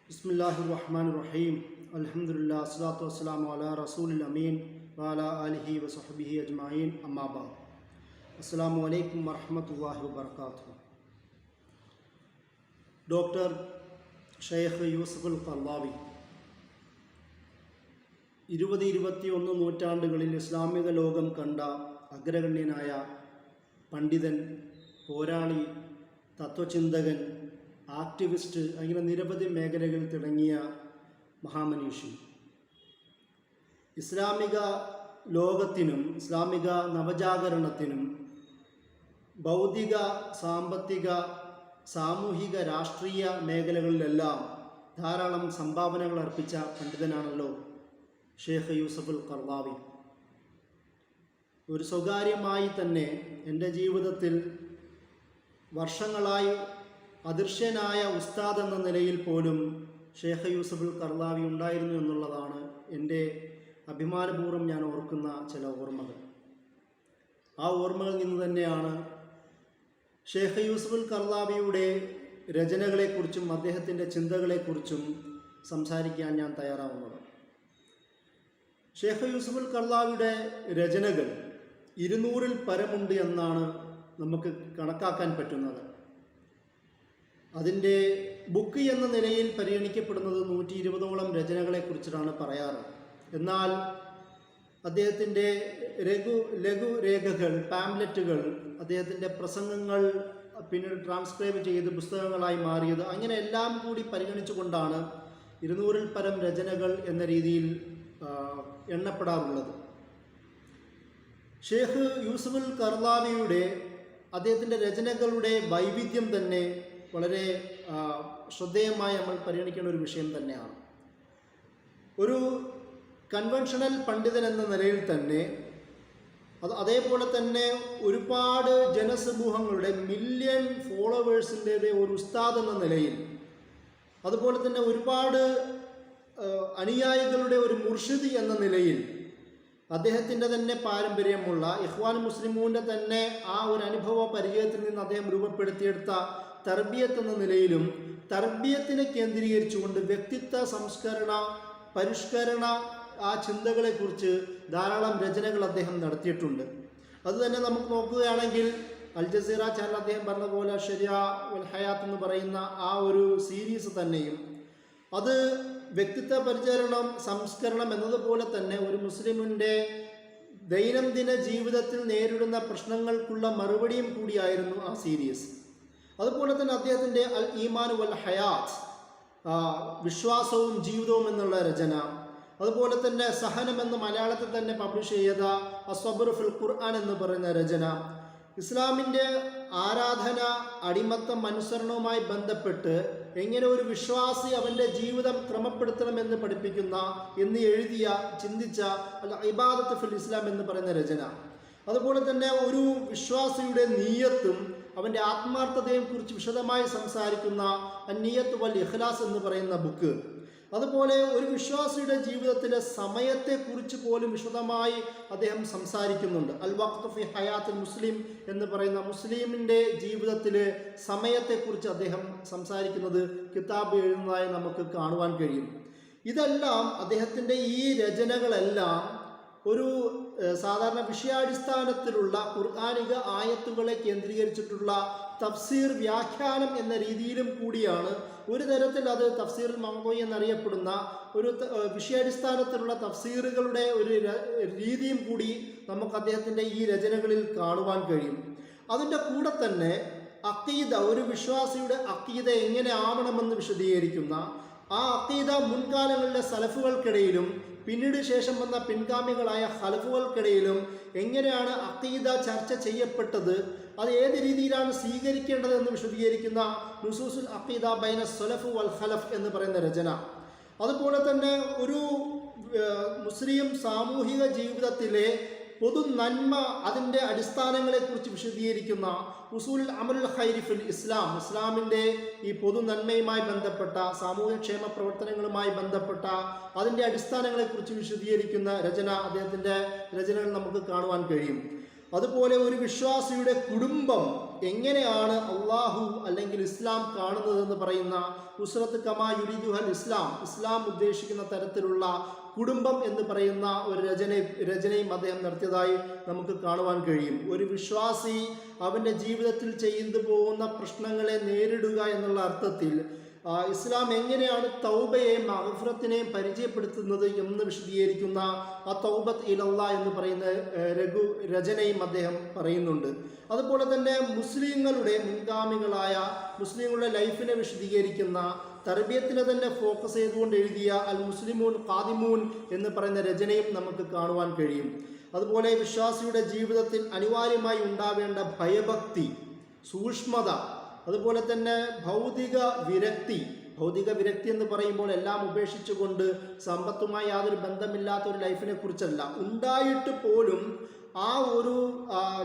ബിസ്മില്ലാഹിർറഹ്മാനിർറഹീം. അൽഹംദുലില്ലാ അസ്സലാത്തു വസ്സലാമു അലാ റസൂലിൽ അമീൻ വഅലാ ആലിഹി വസഹ്ബിഹി അജ്മഈൻ. അമ്മാ ബഅദ്. അസ്സലാമു അലൈക്കും വറഹ്മത്തുള്ളാഹി വബറകാതുഹു. ഡോക്ടർ ഷെയ്ഖ് യൂസുഫുൽ ഖർളാവി 20-21 നൂറ്റാണ്ടുകളിൽ ഇസ്ലാമിക ലോകം കണ്ട അഗ്രഗണ്യനായ പണ്ഡിതൻ, പോരാളി, തത്വചിന്തകൻ, ആക്ടിവിസ്റ്റ്, അങ്ങനെ നിരവധി മേഖലകളിൽ തിളങ്ങിയ മഹാമനീഷി. ഇസ്ലാമിക ലോകത്തിനും ഇസ്ലാമിക നവജാഗരണത്തിനും ഭൗതിക, സാമ്പത്തിക, സാമൂഹിക, രാഷ്ട്രീയ മേഖലകളിലെല്ലാം ധാരാളം സംഭാവനകൾ അർപ്പിച്ച പണ്ഡിതനാണല്ലോ ഷെയ്ഖ് യൂസുഫുൽ ഖർളാവി. ഒരു സ്വകാര്യമായി തന്നെ എൻ്റെ ജീവിതത്തിൽ വർഷങ്ങളായി അദൃശ്യനായ ഉസ്താദ് എന്ന നിലയിൽ പോലും ഷെയ്ഖ് യൂസുഫുൽ ഖർളാവി ഉണ്ടായിരുന്നു എന്നുള്ളതാണ് എൻ്റെ അഭിമാനപൂർവ്വം ഞാൻ ഓർക്കുന്ന ചില ഓർമ്മകൾ. ആ ഓർമ്മകളിൽ നിന്ന് തന്നെയാണ് ഷെയ്ഖ് യൂസുഫുൽ ഖർളാവിയുടെ രചനകളെക്കുറിച്ചും അദ്ദേഹത്തിൻ്റെ ചിന്തകളെക്കുറിച്ചും സംസാരിക്കാൻ ഞാൻ തയ്യാറാവുന്നത്. ഷെയ്ഖ് യൂസുഫുൽ ഖർളാവിയുടെ രചനകൾ 200-ൽ പരമുണ്ട് എന്നാണ് നമുക്ക് കണക്കാക്കാൻ പറ്റുന്നത്. അതിൻ്റെ ബുക്ക് എന്ന നിലയിൽ പരിഗണിക്കപ്പെടുന്നത് 120ഓളം രചനകളെക്കുറിച്ചിട്ടാണ് പറയാറ്. എന്നാൽ അദ്ദേഹത്തിൻ്റെ ലഘുരേഖകൾ, പാംലെറ്റുകൾ, അദ്ദേഹത്തിൻ്റെ പ്രസംഗങ്ങൾ പിന്നീട് ട്രാൻസ്ക്രൈബ് ചെയ്ത് പുസ്തകങ്ങളായി മാറിയത്, അങ്ങനെ എല്ലാം കൂടി പരിഗണിച്ചുകൊണ്ടാണ് 200-ൽ പരം രചനകൾ എന്ന രീതിയിൽ എണ്ണപ്പെടാറുള്ളത്. ഷെയ്ഖ് യൂസുഫുൽ ഖർളാവിയുടെ അദ്ദേഹത്തിൻ്റെ രചനകളുടെ വൈവിധ്യം തന്നെ വളരെ ശ്രദ്ധേയമായി നമ്മൾ പരിഗണിക്കേണ്ട ഒരു വിഷയം തന്നെയാണ്. ഒരു കൺവെൻഷണൽ പണ്ഡിതൻ എന്ന നിലയിൽ തന്നെ അതേപോലെ തന്നെ ഒരുപാട് ജനസമൂഹങ്ങളുടെ മില്യൺ ഫോളോവേഴ്സിൻ്റെ ഒരു ഉസ്താദ് എന്ന നിലയിൽ, അതുപോലെ തന്നെ ഒരുപാട് അനുയായികളുടെ ഒരു മുർഷിദ് എന്ന നിലയിൽ അദ്ദേഹത്തിൻ്റെ തന്നെ പാരമ്പര്യമുള്ള ഇഖ്വാൻ മുസ്ലിമൂൻ്റെ തന്നെ ആ ഒരു അനുഭവ പരിചയത്തിൽ നിന്ന് അദ്ദേഹം രൂപപ്പെടുത്തിയെടുത്ത തർബിയത്ത് എന്ന നിലയിലും തർബിയത്തിനെ കേന്ദ്രീകരിച്ചുകൊണ്ട് വ്യക്തിത്വ സംസ്കരണ, പരിഷ്കരണ, ആ ചിന്തകളെക്കുറിച്ച് ധാരാളം രചനകൾ അദ്ദേഹം നടത്തിയിട്ടുണ്ട്. അതുതന്നെ നമുക്ക് നോക്കുകയാണെങ്കിൽ അൽ ജസീറ ചാനൽ അദ്ദേഹം പറഞ്ഞ പോലെ ശരിയ വൽ ഹയാത്ത് എന്ന് പറയുന്ന ആ ഒരു സീരീസ് തന്നെയും അത് വ്യക്തിത്വ പരിചരണം, സംസ്കരണം എന്നതുപോലെ തന്നെ ഒരു മുസ്ലിമിൻ്റെ ദൈനംദിന ജീവിതത്തിൽ നേരിടുന്ന പ്രശ്നങ്ങൾക്കുള്ള മറുപടിയും കൂടിയായിരുന്നു ആ സീരീസ്. അതുപോലെ തന്നെ അദ്ദേഹത്തിൻ്റെ അൽ ഈമാൻ വൽ ഹയാത്ത്, വിശ്വാസവും ജീവിതവും എന്നുള്ള രചന, അതുപോലെ തന്നെ സഹനം എന്ന് മലയാളത്തിൽ തന്നെ പബ്ലിഷ് ചെയ്ത അസ്വബ്ർ ഫിൽ ഖുർആൻ എന്ന് പറയുന്ന രചന, ഇസ്ലാമിൻ്റെ ആരാധന, അടിമത്തം, അനുസരണവുമായി ബന്ധപ്പെട്ട് എങ്ങനെ ഒരു വിശ്വാസി അവൻ്റെ ജീവിതം ക്രമപ്പെടുത്തണമെന്ന് പഠിപ്പിക്കുന്ന എന്ന് എഴുതിയ, ചിന്തിച്ച അൽ ഇബാദത്ത് ഫിൽ ഇസ്ലാം എന്ന് പറയുന്ന രചന, അതുപോലെ തന്നെ ഒരു വിശ്വാസിയുടെ നീയത്തും അവൻ്റെ ആത്മാർത്ഥതയെയും കുറിച്ച് വിശദമായി സംസാരിക്കുന്ന അന്നിയത്ത് വൽ ഇഖ്ലാസ് എന്ന് പറയുന്ന ബുക്ക്, അതുപോലെ ഒരു വിശ്വാസിയുടെ ജീവിതത്തിലെ സമയത്തെക്കുറിച്ച് പോലും വിശദമായി അദ്ദേഹം സംസാരിക്കുന്നുണ്ട്. അൽ വഖ്ത് ഫി ഹയാത്തുൽ മുസ്ലിം എന്ന് പറയുന്ന മുസ്ലിമിൻ്റെ ജീവിതത്തിലെ സമയത്തെക്കുറിച്ച് അദ്ദേഹം സംസാരിക്കുന്നത് കിതാബ് എഴുതുന്നതായി നമുക്ക് കാണുവാൻ കഴിയും. ഇതെല്ലാം അദ്ദേഹത്തിൻ്റെ ഈ രചനകളെല്ലാം ഒരു സാധാരണ വിഷയാടിസ്ഥാനത്തിലുള്ള ഖുർആനിക ആയത്തുകളെ കേന്ദ്രീകരിച്ചിട്ടുള്ള തഫ്സീർ, വ്യാഖ്യാനം എന്ന രീതിയിലും കൂടിയാണ്. ഒരു തരത്തിൽ അത് തഫ്സീറുൽ മൗദൂഇ എന്നറിയപ്പെടുന്ന ഒരു വിഷയാടിസ്ഥാനത്തിലുള്ള തഫ്സീറുകളുടെ ഒരു രീതിയും കൂടി നമുക്ക് അദ്ദേഹത്തിൻ്റെ ഈ രചനകളിൽ കാണുവാൻ കഴിയും. അതിൻ്റെ കൂടെ തന്നെ അഖീദ, ഒരു വിശ്വാസിയുടെ അഖീദ എങ്ങനെ ആവണമെന്ന് വിശദീകരിക്കുന്ന ആ അഖീദ മുൻകാലങ്ങളിലെ സലഫുകൾക്കിടയിലും പിന്നീട് ശേഷം വന്ന പിൻഗാമികളായ ഖലഫുകൾക്കിടയിലും എങ്ങനെയാണ് അഖീദ ചർച്ച ചെയ്യപ്പെട്ടത്, അത് ഏത് രീതിയിലാണ് സ്വീകരിക്കേണ്ടതെന്ന് വിശദീകരിക്കുന്ന നുസൂസുൽ അഖീദ ബൈന സലഫ് വൽ ഖലഫ് എന്ന് പറയുന്ന രചന, അതുപോലെ തന്നെ ഒരു മുസ്ലിം സാമൂഹിക ജീവിതത്തിലെ പൊതു നന്മ, അതിൻ്റെ അടിസ്ഥാനങ്ങളെക്കുറിച്ച് വിശദീകരിക്കുന്ന ഉസൂലുൽ അമലുൽ ഖൈരി ഫിൽ ഇസ്ലാം, ഇസ്ലാമിൻ്റെ ഈ പൊതു നന്മയുമായി ബന്ധപ്പെട്ട, സാമൂഹ്യക്ഷേമ പ്രവർത്തനങ്ങളുമായി ബന്ധപ്പെട്ട അതിൻ്റെ അടിസ്ഥാനങ്ങളെക്കുറിച്ച് വിശദീകരിക്കുന്ന രചന, അദ്ദേഹത്തിൻ്റെ രചനകൾ നമുക്ക് കാണുവാൻ കഴിയും. അതുപോലെ ഒരു വിശ്വാസിയുടെ കുടുംബം എങ്ങനെയാണ് അള്ളാഹു അല്ലെങ്കിൽ ഇസ്ലാം കാണുന്നതെന്ന് പറയുന്ന ഉസ്റത്ത് കമാ യുരീദുഹൽ ഇസ്ലാം ഉദ്ദേശിക്കുന്ന തരത്തിലുള്ള കുടുംബം എന്ന് പറയുന്ന ഒരു രചനയും അദ്ദേഹം നടത്തിയതായി നമുക്ക് കാണുവാൻ കഴിയും. ഒരു വിശ്വാസി അവൻ്റെ ജീവിതത്തിൽ ചെയ്തു പോകുന്ന പ്രശ്നങ്ങളെ നേരിടുക എന്നുള്ള അർത്ഥത്തിൽ ഇസ്ലാം എങ്ങനെയാണ് തൗബയെയും മഗ്ഫിറത്തിനെയും പരിചയപ്പെടുത്തുന്നത് എന്ന് വിശദീകരിക്കുന്ന ആ തൗബത്ത് ഇലല്ലാ എന്ന് പറയുന്ന രചനയും അദ്ദേഹം പറയുന്നുണ്ട്. അതുപോലെ തന്നെ മുസ്ലിങ്ങളുടെ മുൻഗാമികളായ മുസ്ലിങ്ങളുടെ ലൈഫിനെ വിശദീകരിക്കുന്ന തർബിയത്തിനെ തന്നെ ഫോക്കസ് ചെയ്തുകൊണ്ട് എഴുതിയ അൽ മുസ്ലിമൂൻ ഖാദിമൂൻ എന്ന് പറയുന്ന രചനയും നമുക്ക് കാണുവാൻ കഴിയും. അതുപോലെ വിശ്വാസിയുടെ ജീവിതത്തിൽ അനിവാര്യമായി ഉണ്ടാവേണ്ട ഭയഭക്തി, സൂക്ഷ്മത, അതുപോലെ തന്നെ ഭൗതിക വിരക്തി എന്ന് പറയുമ്പോൾ എല്ലാം ഉപേക്ഷിച്ചുകൊണ്ട് സമ്പത്തുമായി യാതൊരു ബന്ധമില്ലാത്ത ഒരു ലൈഫിനെ കുറിച്ചല്ല, ഉണ്ടായിട്ട് പോലും ആ ഒരു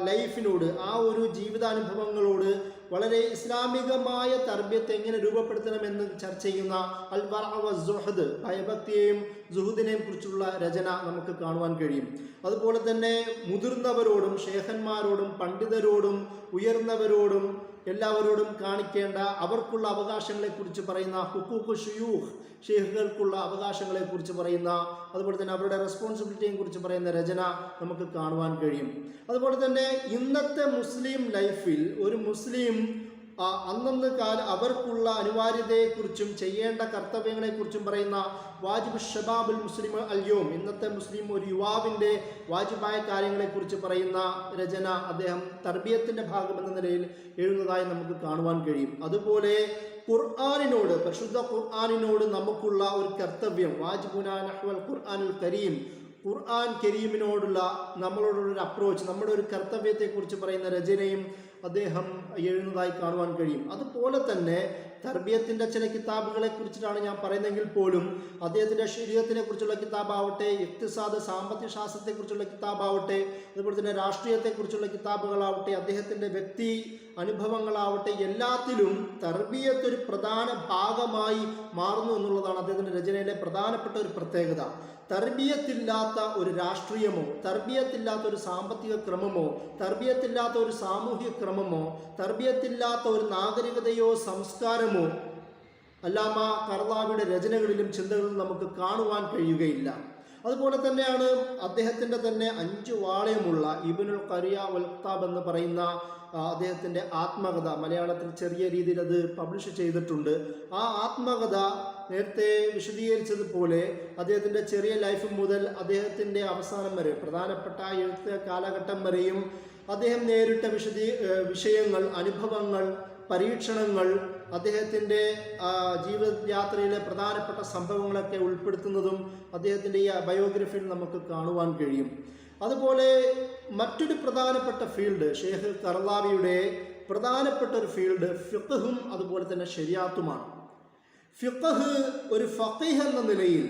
ലൈഫിനോട്, ആ ഒരു ജീവിതാനുഭവങ്ങളോട് വളരെ ഇസ്ലാമികമായ തർബിയത്ത് എങ്ങനെ രൂപപ്പെടുത്തണമെന്ന് ചർച്ച ചെയ്യുന്ന അൽ വറഅ വസ്സുഹദ്, ഭയഭക്തിയെയും സുഹുദിനെയും കുറിച്ചുള്ള രചന നമുക്ക് കാണുവാൻ കഴിയും. അതുപോലെ തന്നെ മുതിർന്നവരോടും ഷേഖന്മാരോടും പണ്ഡിതരോടും ഉയർന്നവരോടും എല്ലാവരോടും കാണിക്കേണ്ട അവർക്കുള്ള അവകാശങ്ങളെക്കുറിച്ച് പറയുന്ന ഹുഖൂഖു ശുയൂഖ്, ഷെയ്ഖുകൾക്കുള്ള അവകാശങ്ങളെക്കുറിച്ച് പറയുന്ന, അതുപോലെ തന്നെ അവരുടെ റെസ്പോൺസിബിലിറ്റിയെ കുറിച്ച് പറയുന്ന രചന നമുക്ക് കാണുവാൻ കഴിയും. അതുപോലെ തന്നെ ഇന്നത്തെ മുസ്ലിം ലൈഫിൽ ഒരു മുസ്ലിം അന്നന്ന് അവർക്കുള്ള അനിവാര്യതയെക്കുറിച്ചും ചെയ്യേണ്ട കർത്തവ്യങ്ങളെക്കുറിച്ചും പറയുന്ന വാജിബ് ഷബാബുൽ മുസ്ലിം അൽയോം, ഇന്നത്തെ മുസ്ലിം ഒരു യുവാവിൻ്റെ വാജിബായ കാര്യങ്ങളെക്കുറിച്ച് പറയുന്ന രചന അദ്ദേഹം തർബിയത്തിൻ്റെ ഭാഗമെന്ന നിലയിൽ എഴുതുന്നതായി നമുക്ക് കാണുവാൻ കഴിയും. അതുപോലെ ഖുർആനിനോട്, പരിശുദ്ധ ഖുർആനിനോട് നമുക്കുള്ള ഒരു കർത്തവ്യം, വാജിബുനാ നഹ്വൽ ഖുർആനുൽ കരീം, ഖുർആൻ കരീമിനോടുള്ള നമ്മളോടുള്ളൊരു അപ്രോച്ച്, നമ്മുടെ ഒരു കർത്തവ്യത്തെക്കുറിച്ച് പറയുന്ന രചനയും അദ്ദേഹം എഴുതുന്നതായി കാണുവാൻ കഴിയും. അതുപോലെ തന്നെ തർബിയത്തിൻ്റെ ചില കിതാബുകളെ കുറിച്ചിട്ടാണ് ഞാൻ പറയുന്നതെങ്കിൽ പോലും അദ്ദേഹത്തിൻ്റെ ശരീഅത്തിനെ കുറിച്ചുള്ള കിതാബാവട്ടെ, ഇഖ്തിസാദ് സാമ്പത്തിക ശാസ്ത്രത്തെക്കുറിച്ചുള്ള കിതാബാവട്ടെ, അതുപോലെ തന്നെ രാഷ്ട്രീയത്തെക്കുറിച്ചുള്ള കിതാബുകളാവട്ടെ, അദ്ദേഹത്തിൻ്റെ വ്യക്തി അനുഭവങ്ങളാവട്ടെ, എല്ലാത്തിലും തർബിയത്ത് ഒരു പ്രധാന ഭാഗമായി മാറുന്നു എന്നുള്ളതാണ് അദ്ദേഹത്തിൻ്റെ രചനയിലെ പ്രധാനപ്പെട്ട ഒരു പ്രത്യേകത. തർബിയത്തില്ലാത്ത ഒരു രാഷ്ട്രീയമോ, തർബിയത്തില്ലാത്ത ഒരു സാമ്പത്തിക ക്രമമോ, തർബിയത്തില്ലാത്ത ഒരു സാമൂഹിക ക്രമമോ, തർബിയത്തില്ലാത്ത ഒരു നാഗരികതയോ സംസ്കാരമോ അല്ലാമ കർദാവിയുടെ രചനകളിലും ചിന്തകളിലും നമുക്ക് കാണുവാൻ കഴിയുകയില്ല. അതുപോലെ തന്നെയാണ് അദ്ദേഹത്തിൻ്റെ തന്നെ 5 വാള്യമുള്ള ഇബ്നുൽ ഖറിയ വൽ ഖിതാബ് എന്ന് പറയുന്ന അദ്ദേഹത്തിൻ്റെ ആത്മകഥ, മലയാളത്തിൽ ചെറിയ രീതിയിൽ അത് പബ്ലിഷ് ചെയ്തിട്ടുണ്ട്. ആ ആത്മകഥ നേരത്തെ വിശദീകരിച്ചതുപോലെ അദ്ദേഹത്തിൻ്റെ ചെറിയ ലൈഫ് മുതൽ അദ്ദേഹത്തിൻ്റെ അവസാനം വരെ, പ്രധാനപ്പെട്ട എഴുത്ത് കാലഘട്ടം വരെയും അദ്ദേഹം നേരിട്ട വിഷയങ്ങൾ, അനുഭവങ്ങൾ, പരീക്ഷണങ്ങൾ, അദ്ദേഹത്തിൻ്റെ ജീവിതയാത്രയിലെ പ്രധാനപ്പെട്ട സംഭവങ്ങളൊക്കെ ഉൾപ്പെടുത്തുന്നതും അദ്ദേഹത്തിൻ്റെ ഈ ബയോഗ്രഫിയിൽ നമുക്ക് കാണുവാൻ കഴിയും. അതുപോലെ മറ്റൊരു പ്രധാനപ്പെട്ട ഫീൽഡ്, ഷെയ്ഖ് കർലാവിയുടെ പ്രധാനപ്പെട്ട ഒരു ഫീൽഡ് ഫിഖ്ഹും അതുപോലെ തന്നെ ശരിയാത്തുമാണ്. ഫിഖ്ഹ് ഒരു ഫഖീഹ് എന്ന നിലയിൽ,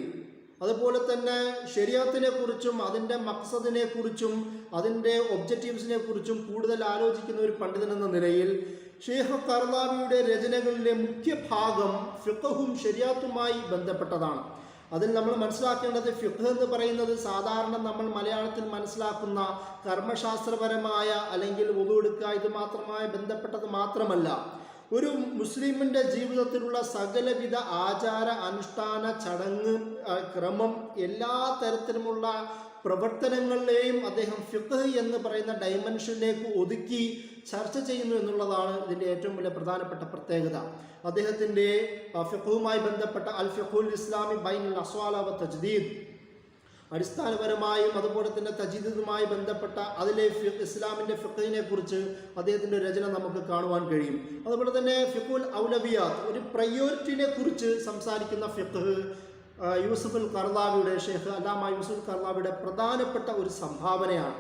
അതുപോലെ തന്നെ ശരിയാത്തിനെ കുറിച്ചും അതിൻ്റെ മഖ്സദിനെ കുറിച്ചും അതിൻ്റെ ഒബ്ജക്റ്റീവ്സിനെ കുറിച്ചും കൂടുതൽ ആലോചിക്കുന്ന ഒരു പണ്ഡിതൻ എന്ന നിലയിൽ ഷെയ്ഖ് കർലാവിയുടെ രചനകളിലെ മുഖ്യ ഭാഗം ഫിഖ്ഹും ശരിയാത്തുമായി ബന്ധപ്പെട്ടതാണ്. അതിൽ നമ്മൾ മനസ്സിലാക്കേണ്ടത്, ഫിഖ്ഹ് എന്ന് പറയുന്നത് സാധാരണ നമ്മൾ മലയാളത്തിൽ മനസ്സിലാക്കുന്ന കർമ്മശാസ്ത്രപരമായ അല്ലെങ്കിൽ വുളു എടുക്കുക ഇത് മാത്രമായി ബന്ധപ്പെട്ടത് മാത്രമല്ല, ഒരു മുസ്ലിമിൻ്റെ ജീവിതത്തിലുള്ള സകലവിധ ആചാര അനുഷ്ഠാന ചടങ്ങ് ക്രമം എല്ലാ തരത്തിലുമുള്ള പ്രവർത്തനങ്ങളിലെയും അദ്ദേഹം ഫിഖ്ഹ് എന്ന് പറയുന്ന ഡയമെൻഷനിലേക്ക് ഒതുക്കി ചർച്ച ചെയ്യുന്നു എന്നുള്ളതാണ് ഇതിൻ്റെ ഏറ്റവും വലിയ പ്രധാനപ്പെട്ട പ്രത്യേകത. അദ്ദേഹത്തിൻ്റെ ഫിഖ്ഹുമായി ബന്ധപ്പെട്ട അൽ ഫിഖ്ഹുൽ ഇസ്ലാമി ബൈനുൽ അസ്വാല വ തജ്ദീദ്, അടിസ്ഥാനപരമായും അതുപോലെ തന്നെ തജ്ദീദുമായി ബന്ധപ്പെട്ട അതിലെ ഇസ്ലാമിൻ്റെ ഫിഖ്ഹിനെ കുറിച്ച് അദ്ദേഹത്തിൻ്റെ രചന നമുക്ക് കാണുവാൻ കഴിയും. അതുപോലെ തന്നെ ഫിഖ്ഹുൽ ഔലവിയാത്ത്, ഒരു പ്രയോറിറ്റിനെ കുറിച്ച് സംസാരിക്കുന്ന ഫിഖ്ഹ് യൂസുഫുൽ കർലാവിയുടെ, ഷെയ്ഖ് അല്ലാമ യൂസുഫ് കർലാവിയുടെ പ്രധാനപ്പെട്ട ഒരു സംഭാവനയാണ്.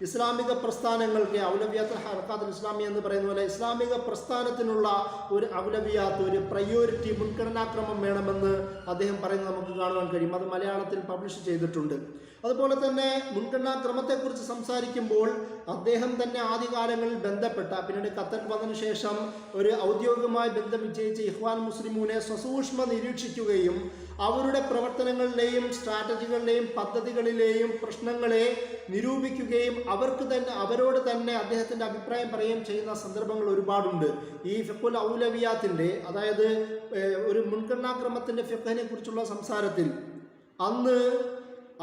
ഇസ്ലാമിക പ്രസ്ഥാനങ്ങൾക്ക് ഔലവിയാത്ത് ഹർക്കാത്തുൽ ഇസ്ലാമി എന്ന് പറയുന്ന പോലെ ഇസ്ലാമിക പ്രസ്ഥാനത്തിനുള്ള ഒരു ഔലവിയാത്ത്, ഒരു പ്രയോറിറ്റി, മുൻഗണനാക്രമം വേണമെന്ന് അദ്ദേഹം പറയുന്നത് നമുക്ക് കാണുവാൻ കഴിയും. അത് മലയാളത്തിൽ പബ്ലിഷ് ചെയ്തിട്ടുണ്ട്. അതുപോലെ തന്നെ മുൻഗണനാക്രമത്തെക്കുറിച്ച് സംസാരിക്കുമ്പോൾ അദ്ദേഹം തന്നെ ആദ്യകാലങ്ങളിൽ ബന്ധപ്പെട്ട, പിന്നീട് ഖത്തറിൽ വന്നതിന് ശേഷം ഒരു ഔദ്യോഗികമായി ബന്ധം വിജയിച്ച ഇഖ്വാൻ മുസ്ലിമൂനെ സസൂക്ഷ്മ നിരീക്ഷിക്കുകയും അവരുടെ പ്രവർത്തനങ്ങളിലെയും സ്ട്രാറ്റജികളിലെയും പദ്ധതികളിലെയും പ്രശ്നങ്ങളെ നിരൂപിക്കുകയും അവരോട് തന്നെ അദ്ദേഹത്തിൻ്റെ അഭിപ്രായം പറയുകയും ചെയ്യുന്ന സന്ദർഭങ്ങൾ ഒരുപാടുണ്ട്. ഈ ഫിഖ്ഹുൽ ഔലവിയാത്തിൻ്റെ, അതായത് ഒരു മുൻഗണനാക്രമത്തിൻ്റെ ഫിഖ്ഹിനെ കുറിച്ചുള്ള സംസാരത്തിൽ അന്ന്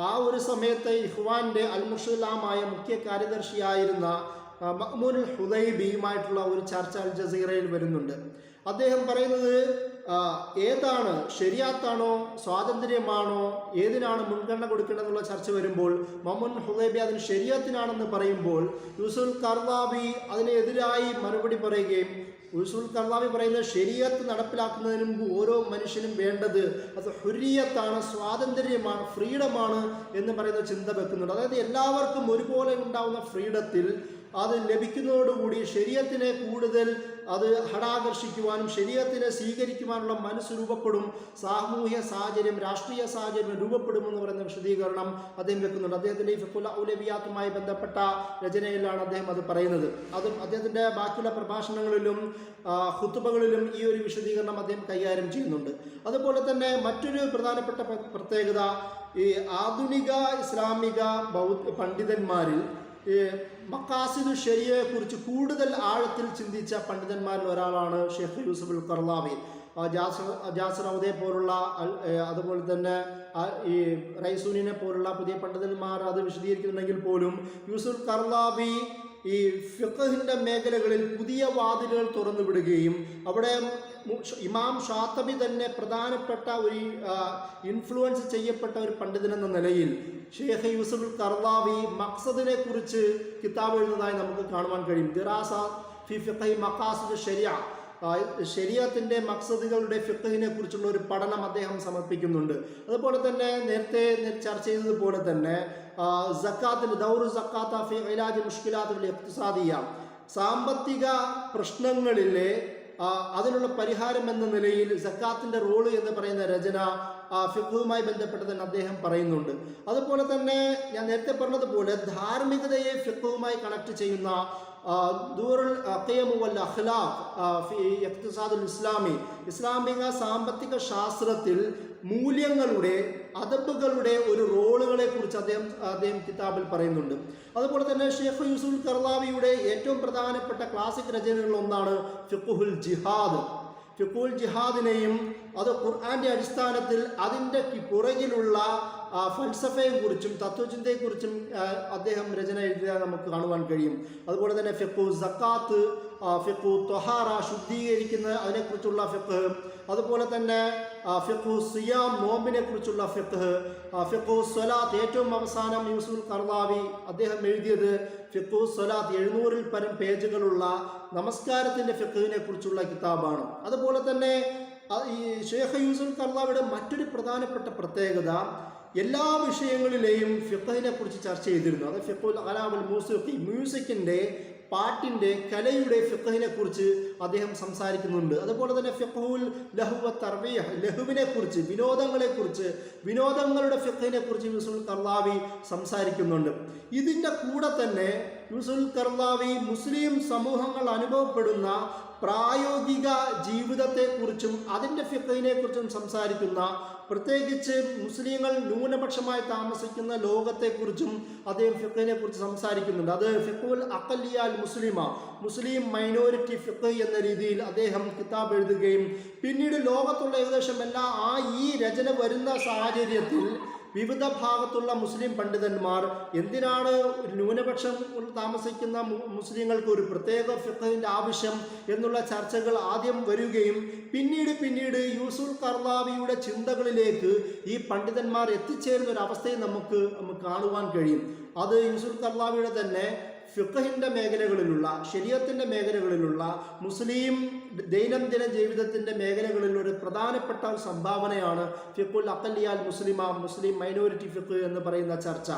ആ ഒരു സമയത്ത് ഇഖ്വാൻ്റെ അൽ മുർഷിദാമായ മുഖ്യ കാര്യദർശിയായിരുന്ന മഅ്മൂനുൽ ഹുദൈബിയുമായിട്ടുള്ള ഒരു ചർച്ച അൽ ജസീറയിൽ വരുന്നുണ്ട്. അദ്ദേഹം പറയുന്നത് ഏതാണ്, ശരിയാത്താണോ സ്വാതന്ത്ര്യമാണോ, ഏതിനാണ് മുൻഗണന കൊടുക്കേണ്ടതെന്നുള്ള ചർച്ച വരുമ്പോൾ മഅ്മൂൻ ഹുദൈബി അതിന് ശരിയത്തിനാണെന്ന് പറയുമ്പോൾ യൂസുൽ ഖർളാവി അതിനെതിരായി മറുപടി പറയുകയും യൂസുൽ ഖർളാവി പറയുന്നത് ശരീഅത്ത് നടപ്പിലാക്കുന്നതിന് മുമ്പ് ഓരോ മനുഷ്യനും വേണ്ടത് അത് ഹുരിയത്താണ്, സ്വാതന്ത്ര്യമാണ്, ഫ്രീഡമാണ് എന്ന് പറയുന്ന ചിന്ത വെക്കുന്നുണ്ട്. അതായത് എല്ലാവർക്കും ഒരുപോലെ ഉണ്ടാവുന്ന ഫ്രീഡത്തിൽ അത് ലഭിക്കുന്നതോടുകൂടി ശരീഅത്തിനെ കൂടുതൽ അത് ഹടാകർഷിക്കുവാനും ശരീഅത്തിനെ സ്വീകരിക്കുവാനുള്ള മനസ്സ് രൂപപ്പെടും, സാമൂഹ്യ സാഹചര്യം, രാഷ്ട്രീയ സാഹചര്യം രൂപപ്പെടുമെന്ന് പറയുന്ന വിശദീകരണം അദ്ദേഹം വെക്കുന്നുണ്ട്. അദ്ദേഹത്തിൻ്റെ ഈ ഫിഖ്ഹുൽ ഔലവിയാത്തുമായി ബന്ധപ്പെട്ട രചനയിലാണ് അദ്ദേഹം അത് പറയുന്നത്. അതും അദ്ദേഹത്തിൻ്റെ ബാക്കിയുള്ള പ്രഭാഷണങ്ങളിലും ഖുതുബകളിലും ഈ ഒരു വിശദീകരണം അദ്ദേഹം കൈകാര്യം ചെയ്യുന്നുണ്ട്. അതുപോലെ തന്നെ മറ്റൊരു പ്രധാനപ്പെട്ട പ്രത്യേകത, ഈ ആധുനിക ഇസ്ലാമിക പണ്ഡിതന്മാരിൽ മഖാസിദു ശരിയയെക്കുറിച്ച് കൂടുതൽ ആഴത്തിൽ ചിന്തിച്ച പണ്ഡിതന്മാരിൽ ഒരാളാണ് ഷെയ്ഖ് യൂസുഫുൽ ഖർളാവി. ജാസിർ ഔദയെ പോലുള്ള, അതുപോലെ തന്നെ ഈ റൈസൂനിനെ പോലുള്ള പുതിയ പണ്ഡിതന്മാർ അത് വിശദീകരിക്കുന്നുണ്ടെങ്കിൽ പോലും യൂസുഫുൽ ഖർളാവി ഈ ഫിഖ്ഹിൻ്റെ മേഖലകളിൽ പുതിയ വാതിലുകൾ തുറന്നു വിടുകയും അവിടെ ഇമാം ഷാത്തബി തന്നെ പ്രധാനപ്പെട്ട ഒരു ഇൻഫ്ലുവൻസ് ചെയ്യപ്പെട്ട ഒരു പണ്ഡിതനെന്ന നിലയിൽ ഷെയ്ഖ് യൂസുഫുൽ ഖർളാവി മഖ്സദിനെ കുറിച്ച് കിതാബ് എഴുതുന്നതായി നമുക്ക് കാണുവാൻ കഴിയും. ദിറാസ ഫി ഫിഖ്ഹി മഖാസിദ് ശരിയ, ശരീഅത്തിൻ്റെ മഖ്സദുകളുടെ ഫിഖ്ഹിനെ കുറിച്ചുള്ള ഒരു പഠനം അദ്ദേഹം സമർപ്പിക്കുന്നുണ്ട്. അതുപോലെ തന്നെ നേരത്തെ ചർച്ച ചെയ്തതുപോലെ തന്നെ സക്കാത്തിന് ദൗറു സക്കാത്ത ഫി ഇലാജ് മുഷ്കിലാത്തുൽ ഇഖ്തിസാദിയ, സാമ്പത്തിക പ്രശ്നങ്ങളിലെ അതിനുള്ള പരിഹാരം എന്ന നിലയിൽ സക്കാത്തിൻ്റെ റോള് എന്ന് പറയുന്ന രചന ഫിഖ്ഹുമായി ബന്ധപ്പെട്ട് തന്നെ അദ്ദേഹം പറയുന്നുണ്ട്. അതുപോലെ തന്നെ ഞാൻ നേരത്തെ പറഞ്ഞതുപോലെ ധാർമ്മികതയെ ഫിഖ്ഹുമായി കണക്ട് ചെയ്യുന്ന ദൂറുൽ ഖിയം വൽ അഖ്ലാഖ് ഫി ഇഖ്തിസാദുൽ ഇസ്ലാമി, ഇസ്ലാമിക സാമ്പത്തിക ശാസ്ത്രത്തിൽ മൂല്യങ്ങളുടെ, അദബുകളുടെ ഒരു റോളുകളെ കുറിച്ച് അദ്ദേഹം കിതാബിൽ പറയുന്നുണ്ട്. അതുപോലെ തന്നെ ഷെയ്ഖ് യൂസുഫുൽ ഖർളാവിയുടെ ഏറ്റവും പ്രധാനപ്പെട്ട ക്ലാസിക് രചനകളിൽ ഒന്നാണ് ഫിഖ്ഹുൽ ജിഹാദ്. ഫിഖ്ഹുൽ ജിഹാദിനെയും അത് ഖുർആന്റെ അടിസ്ഥാനത്തിൽ അതിൻ്റെ പുറകിലുള്ള ഫൽസഫയെക്കുറിച്ചും തത്വചിന്തയെക്കുറിച്ചും അദ്ദേഹം രചന എഴുതിയാൽ നമുക്ക് കാണുവാൻ കഴിയും. അതുപോലെ തന്നെ ഫിഖ്ഹു സക്കാത്ത്, ഫിഖ്ഹു ത്വഹാറ, ശുദ്ധീകരിക്കുന്ന അതിനെക്കുറിച്ചുള്ള ഫിഖ്ഹ്, അതുപോലെ തന്നെ ഫിഖ്ഹു സിയാം, നോമ്പിനെ കുറിച്ചുള്ള ഫിഖ്ഹ്, ഫിഖ്ഹു സ്വലാത്ത്, ഏറ്റവും അവസാനം യൂസുഫുൽ ഖർളാവി അദ്ദേഹം എഴുതിയത് ഫിഖ്ഹു സ്വലാത്ത് 700-ൽ പരം പേജുകളുള്ള നമസ്കാരത്തിൻ്റെ ഫിഖ്ഹിനെ കുറിച്ചുള്ള കിതാബാണ്. അതുപോലെ തന്നെ ഈ ഷെയ്ഖ് യൂസുഫുൽ ഖർളാവിയുടെ മറ്റൊരു പ്രധാനപ്പെട്ട പ്രത്യേകത, എല്ലാ വിഷയങ്ങളിലെയും ഫിഖ്ഹിനെ കുറിച്ച് ചർച്ച ചെയ്തിരുന്നു. അത് ഫിഖ്ഹുൽ അലാമുൽ മൂസിഖി, മ്യൂസിക്കിൻ്റെ, പാട്ടിൻ്റെ, കലയുടെ ഫിഖ്ഹിനെ കുറിച്ച് അദ്ദേഹം സംസാരിക്കുന്നുണ്ട്. അതുപോലെ തന്നെ ഫിഖ്ഹുൽ ലഹു വ തർവീഹ്, ലഹുവിനെ കുറിച്ച്, വിനോദങ്ങളെക്കുറിച്ച്, വിനോദങ്ങളുടെ ഫിഖ്ഹിനെ കുറിച്ച് യൂസുഫുൽ ഖർളാവി സംസാരിക്കുന്നുണ്ട്. ഇതിൻ്റെ കൂടെ തന്നെ യൂസുഫുൽ ഖർളാവി മുസ്ലിം സമൂഹങ്ങൾ അനുഭവപ്പെടുന്ന പ്രായോഗിക ജീവിതത്തെക്കുറിച്ചും അതിൻ്റെ ഫിഖ്ഹിനെ കുറിച്ചും സംസാരിക്കുന്ന, പ്രത്യേകിച്ച് മുസ്ലിങ്ങൾ ന്യൂനപക്ഷമായി താമസിക്കുന്ന ലോകത്തെക്കുറിച്ചും അദ്ദേഹം ഫിഖ്ഹിനെ കുറിച്ച് സംസാരിക്കുന്നുണ്ട്. അത് ഫിഖ്ഹുൽ അഖല്ലിയൽ മുസ്ലിമ, മുസ്ലിം മൈനോറിറ്റി ഫിഖ്ഹ് എന്ന രീതിയിൽ അദ്ദേഹം കിതാബ് എഴുതുകയും പിന്നീട് ലോകത്തുള്ള ഏകദേശം ഈ രചന വരുന്ന സാഹചര്യത്തിൽ വിവിധ ഭാഗത്തുള്ള മുസ്ലിം പണ്ഡിതന്മാർ എന്തിനാണ് ന്യൂനപക്ഷം താമസിക്കുന്ന മുസ്ലിങ്ങൾക്ക് ഒരു പ്രത്യേക ഫിഖ്ഹിൻ്റെ ആവശ്യം എന്നുള്ള ചർച്ചകൾ ആദ്യം വരികയും പിന്നീട് യൂസുഫുൽ ഖർളാവിയുടെ ചിന്തകളിലേക്ക് ഈ പണ്ഡിതന്മാർ എത്തിച്ചേരുന്ന ഒരു അവസ്ഥയെ നമുക്ക് കാണുവാൻ കഴിയും. അത് യൂസുഫുൽ ഖർളാവിയുടെ തന്നെ ഫിഖ്ഹിൻ്റെ മേഖലകളിലുള്ള, ശരീഅത്തിൻ്റെ മേഖലകളിലുള്ള, മുസ്ലിം ദൈനംദിന ജീവിതത്തിൻ്റെ മേഖലകളിൽ ഒരു പ്രധാനപ്പെട്ട സംഭാവനയാണ് ഫിഖ്ഹുൽ അഖല്ലിയൽ മുസ്ലിമ, മുസ്ലിം മൈനോറിറ്റി ഫിഖ്ഹ് എന്ന് പറയുന്ന ചർച്ച.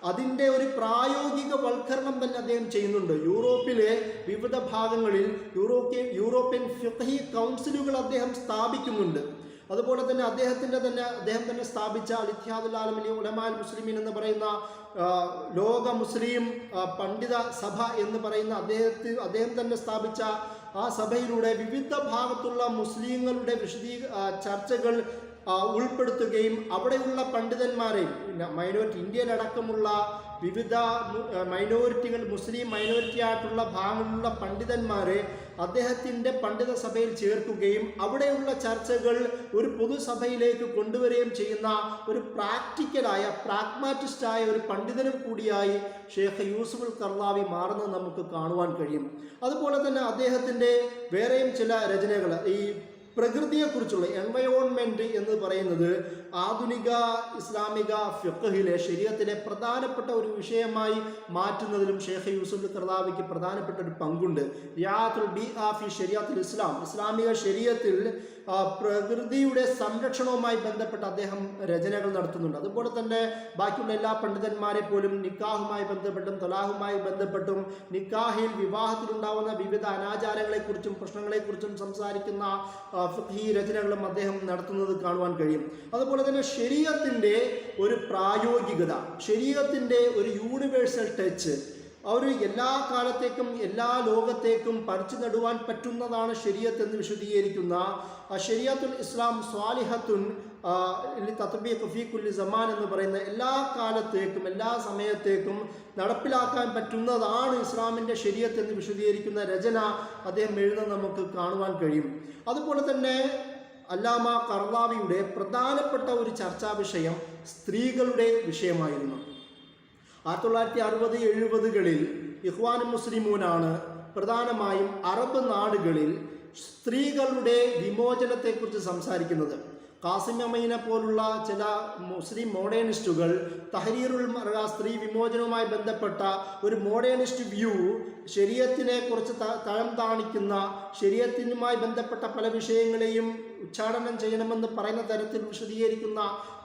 അതിൻ്റെ ഒരു പ്രായോഗിക വൽക്കരണം തന്നെ അദ്ദേഹം ചെയ്യുന്നുണ്ട്. യൂറോപ്പിലെ വിവിധ ഭാഗങ്ങളിൽ യൂറോപ്യൻ ഫിഖ്ഹി കൗൺസിലുകൾ അദ്ദേഹം സ്ഥാപിക്കുന്നുണ്ട്. അതുപോലെ തന്നെ അദ്ദേഹം തന്നെ സ്ഥാപിച്ച അൽ-ഇത്തിഹാദുൽ ആലമി ഉലമാൽ മുസ്ലിമീൻ എന്ന് പറയുന്ന ലോക മുസ്ലിം പണ്ഡിത സഭ എന്ന് പറയുന്ന അദ്ദേഹം തന്നെ സ്ഥാപിച്ച ആ സഭയിലൂടെ വിവിധ ഭാഗത്തുള്ള മുസ്ലിങ്ങളുടെ ചർച്ചകൾ ഉൾപ്പെടുത്തുകയും അവിടെയുള്ള പണ്ഡിതന്മാരെ ഇന്ത്യയിലടക്കമുള്ള വിവിധ മൈനോറിറ്റികൾ, മുസ്ലിം മൈനോറിറ്റി ആയിട്ടുള്ള ഭാഗങ്ങളിലുള്ള പണ്ഡിതന്മാരെ അദ്ദേഹത്തിൻ്റെ പണ്ഡിത സഭയിൽ ചേർക്കുകയും അവിടെയുള്ള ചർച്ചകൾ ഒരു പൊതുസഭയിലേക്ക് കൊണ്ടുവരികയും ചെയ്യുന്ന ഒരു പ്രാഗ്മാറ്റിസ്റ്റായ ഒരു പണ്ഡിതനും കൂടിയായി ഷെയ്ഖ് യൂസുഫുൽ ഖർളാവി മാറുന്നത് നമുക്ക് കാണുവാൻ കഴിയും. അതുപോലെ തന്നെ അദ്ദേഹത്തിൻ്റെ വേറെയും ചില രചനകൾ, ഈ പ്രകൃതിയെക്കുറിച്ചുള്ള എൻവയോൺമെൻറ്റ് എന്ന് പറയുന്നത് ആധുനിക ഇസ്ലാമിക ഫിഖ്ഹിലെ ശരീഅത്തിലെ പ്രധാനപ്പെട്ട ഒരു വിഷയമായി മാറ്റുന്നതിലും ഷെയ്ഖ് യൂസുഫ് ഖർളാവിക്ക് പ്രധാനപ്പെട്ട ഒരു പങ്കുണ്ട്. റിയാത്തുൽ ബിആ ഫി ശരീഅത്തുൽ ഇസ്ലാം, ഇസ്ലാമിക ശരീഅത്തിൽ പ്രകൃതിയുടെ സംരക്ഷണവുമായി ബന്ധപ്പെട്ട് അദ്ദേഹം രചനകൾ നടത്തുന്നുണ്ട്. അതുപോലെ തന്നെ ബാക്കിയുള്ള എല്ലാ പണ്ഡിതന്മാരെ പോലും നിക്കാഹുമായി ബന്ധപ്പെട്ടും തൊലാഹുമായി ബന്ധപ്പെട്ടും നിക്കാഹിൽ വിവാഹത്തിലുണ്ടാവുന്ന വിവിധ അനാചാരങ്ങളെക്കുറിച്ചും പ്രശ്നങ്ങളെക്കുറിച്ചും സംസാരിക്കുന്ന ഫിഖ്ഹി രചനകളും അദ്ദേഹം നടത്തുന്നത് കാണുവാൻ കഴിയും. അതുപോലെ തന്നെ ശരീഅത്തിൻ്റെ ഒരു പ്രായോഗികത, ശരീഅത്തിൻ്റെ ഒരു യൂണിവേഴ്സൽ ടച്ച്, ഒരു എല്ലാ കാലത്തേക്കും എല്ലാ ലോകത്തേക്കും പറിച്ചു നടുവാൻ പറ്റുന്നതാണ് ശരീഅത്ത് എന്ന് വിശദീകരിക്കുന്ന ശരീഅത്തുൽ ഇസ്ലാം സ്വാലിഹത്തുൻ തത്ബീഖ് ഫീ കുല്ലി സമാൻ എന്ന് പറയുന്ന എല്ലാ കാലത്തേക്കും എല്ലാ സമയത്തേക്കും നടപ്പിലാക്കാൻ പറ്റുന്നതാണ് ഇസ്ലാമിൻ്റെ ശരീഅത്ത് എന്ന് വിശദീകരിക്കുന്ന രചന അദ്ദേഹം എഴുതുന്നത് നമുക്ക് കാണുവാൻ കഴിയും. അതുപോലെ തന്നെ അല്ലാമ ഖർളാവിയുടെ പ്രധാനപ്പെട്ട ഒരു ചർച്ചാ വിഷയം സ്ത്രീകളുടെ വിഷയമായിരുന്നു. 1960-70കളിൽ ഇഖ്വാനുൽ മുസ്ലിമൂനാണ് പ്രധാനമായും അറബ് നാടുകളിൽ സ്ത്രീകളുടെ വിമോചനത്തെക്കുറിച്ച് സംസാരിക്കുന്നത്. ഖാസിം അമീനെ പോലുള്ള ചില മുസ്ലിം മോഡേണിസ്റ്റുകൾ തഹരീറുൽ മർഅ, സ്ത്രീ വിമോചനവുമായി ബന്ധപ്പെട്ട ഒരു മോഡേണിസ്റ്റ് വ്യൂ, ശരീഅത്തിനെ കുറിച്ച് തരം താണിക്കുന്ന, ശരീഅത്തിനുമായി ബന്ധപ്പെട്ട പല വിഷയങ്ങളെയും ഉച്ചാടനം ചെയ്യണമെന്ന് പറയുന്ന തരത്തിൽ വിശദീകരിക്കുന്ന